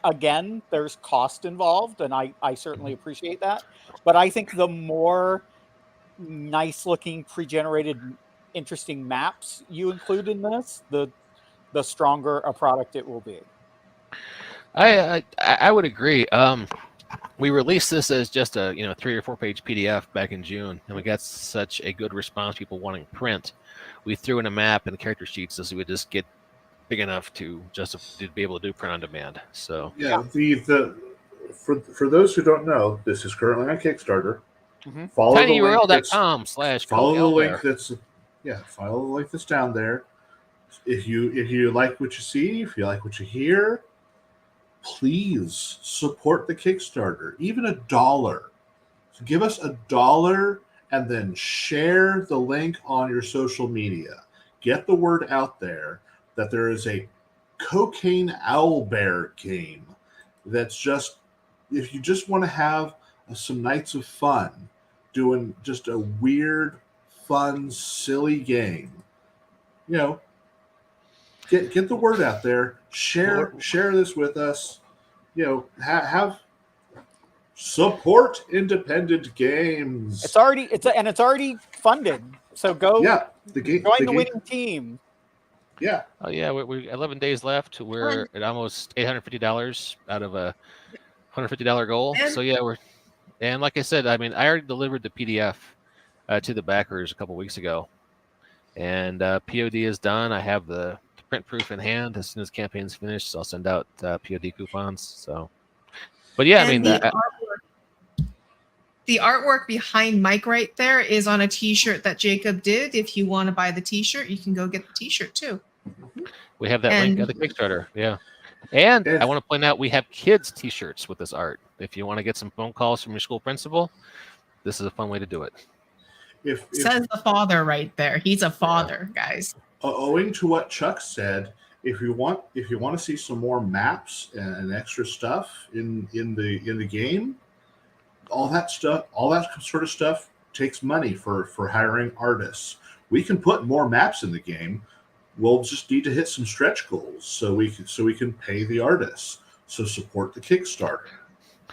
again there's cost involved, and I certainly appreciate that, but I think the more nice looking pre-generated interesting maps you include in this, the stronger a product it will be. I would agree. We released this as just a 3 or 4 page PDF back in June, and we got such a good response, people wanting print. We threw in a map and the character sheets so we would just get big enough to be able to do print on demand. So yeah, for those who don't know, this is currently on Kickstarter. Follow the link that's tinyurl.com/code follow the link Owlbear. that's follow the link that's down there. If you like what you see, if you like what you hear, please support the Kickstarter. Even $1. So give us $1 and then share the link on your social media. Get the word out there that there is a cocaine owlbear game that's just, if you just want to have some nights of fun doing just a weird, fun, silly game, get the word out there. Share this with us. Have support independent games. It's already funded. So go join the winning team. Yeah. Oh yeah, we're 11 days left. We're at almost $850 out of a $150 goal. So yeah, and like I said, I mean, I already delivered the PDF to the backers a couple weeks ago, and POD is done. I have the print proof in hand. As soon as campaign's finished, I'll send out POD coupons. So, but yeah, and the artwork behind Mike right there is on a T-shirt that Jacob did. If you want to buy the T-shirt, you can go get the T-shirt too. We have that link at the Kickstarter. Yeah. And I want to point out we have kids T-shirts with this art. If you want to get some phone calls from your school principal, this is a fun way to do it. Says the father right there. He's a father, guys. Owing to what Chuck said, if you want to see some more maps and extra stuff in the game, all that sort of stuff takes money for hiring artists. We can put more maps in the game. We'll just need to hit some stretch goals so we can pay the artists. So support the Kickstarter.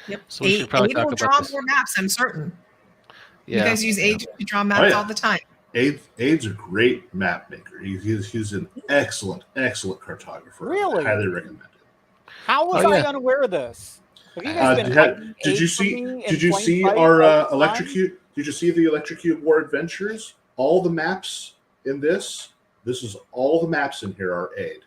Yep. So we should probably talk about this. More maps, I'm certain. Yeah. You guys use Aid to draw maps all the time. Aid's a great map maker. He's an excellent cartographer. Really? I highly recommend it. How was I unaware of this? Have you guys did you see our Electrocute? Did you see the Electrocute War Adventures? All the maps in this is all the maps in here are Aid.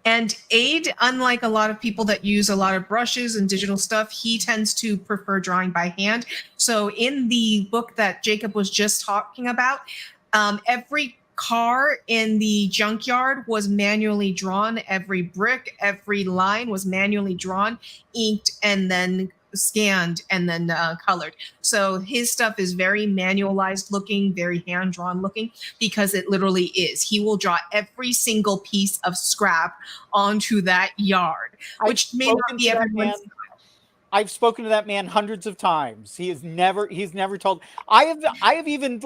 And Aid, unlike a lot of people that use a lot of brushes and digital stuff, he tends to prefer drawing by hand. So in the book that Jacob was just talking about, every car in the junkyard was manually drawn. Every brick, every line was manually drawn, inked, and then scanned and then colored. So his stuff is very manualized looking, very hand-drawn looking, because it literally is. He will draw every single piece of scrap onto that yard, which may not be everyone's. I've spoken to that man hundreds of times. He's never told. I have even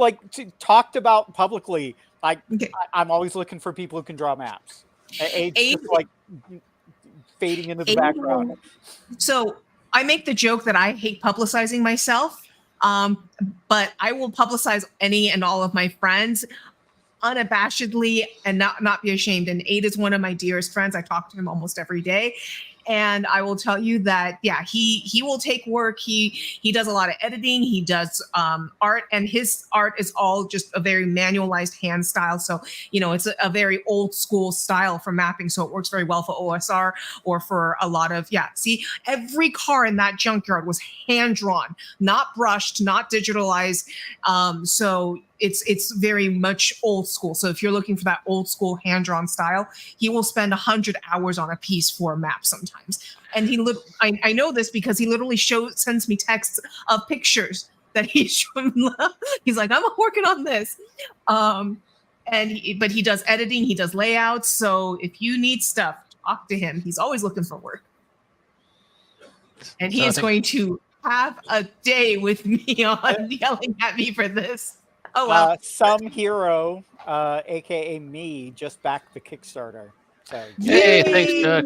talked about publicly. I'm always looking for people who can draw maps. It's just fading into the background. So I make the joke that I hate publicizing myself, but I will publicize any and all of my friends unabashedly and not be ashamed. And Aid is one of my dearest friends. I talk to him almost every day. And I will tell you that, yeah, he will take work. He does a lot of editing. He does art, and his art is all just a very manualized hand style. So, it's a very old school style for mapping. So it works very well for OSR or for a lot of, see, every car in that junkyard was hand drawn, not brushed, not digitalized. So it's very much old school. So if you're looking for that old school hand-drawn style, he will spend 100 hours on a piece for a map sometimes. And I know this because he literally sends me texts of pictures that he's like, I'm working on this. But he does editing, he does layouts. So if you need stuff, talk to him. He's always looking for work. And he is going to have a day with me on yelling at me for this. Oh, well. Some hero, aka me, just backed the Kickstarter. So, hey, thanks, Chuck.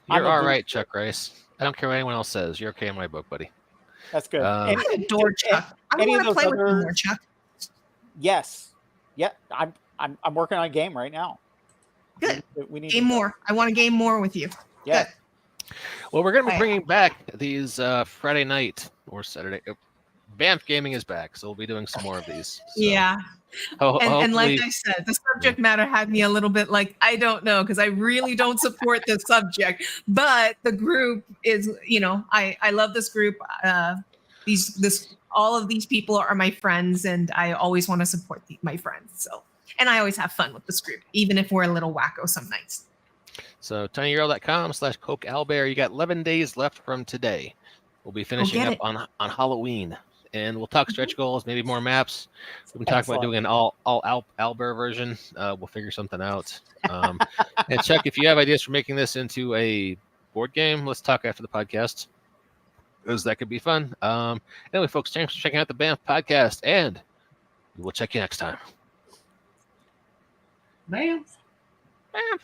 You're all right, Chuck Rice. I don't care what anyone else says. You're okay in my book, buddy. That's good. I adore Chuck. I want to play with you more, Chuck. Yes. Yeah, I'm working on a game right now. Good. We need game more. I want to game more with you. Yeah. Good. Well, we're going to be bringing back these Friday night or Saturday. Banff Gaming is back, so we'll be doing some more of these. So. Yeah. And like I said, the subject matter had me a little bit I don't know, because I really don't support this subject. But the group is, I love this group. This all of these people are my friends, and I always want to support my friends. So, and I always have fun with this group, even if we're a little wacko some nights. So tinyurl.com/Coke Owlbear. You got 11 days left from today. We'll be finishing up it. on Halloween, and we'll talk stretch goals, maybe more maps. We've been talking about doing an all Owlbear version. We'll figure something out. And Chuck, if you have ideas for making this into a board game, let's talk after the podcast, because that could be fun. Anyway, folks, thanks for checking out the Banff podcast, and we'll check you next time. Man.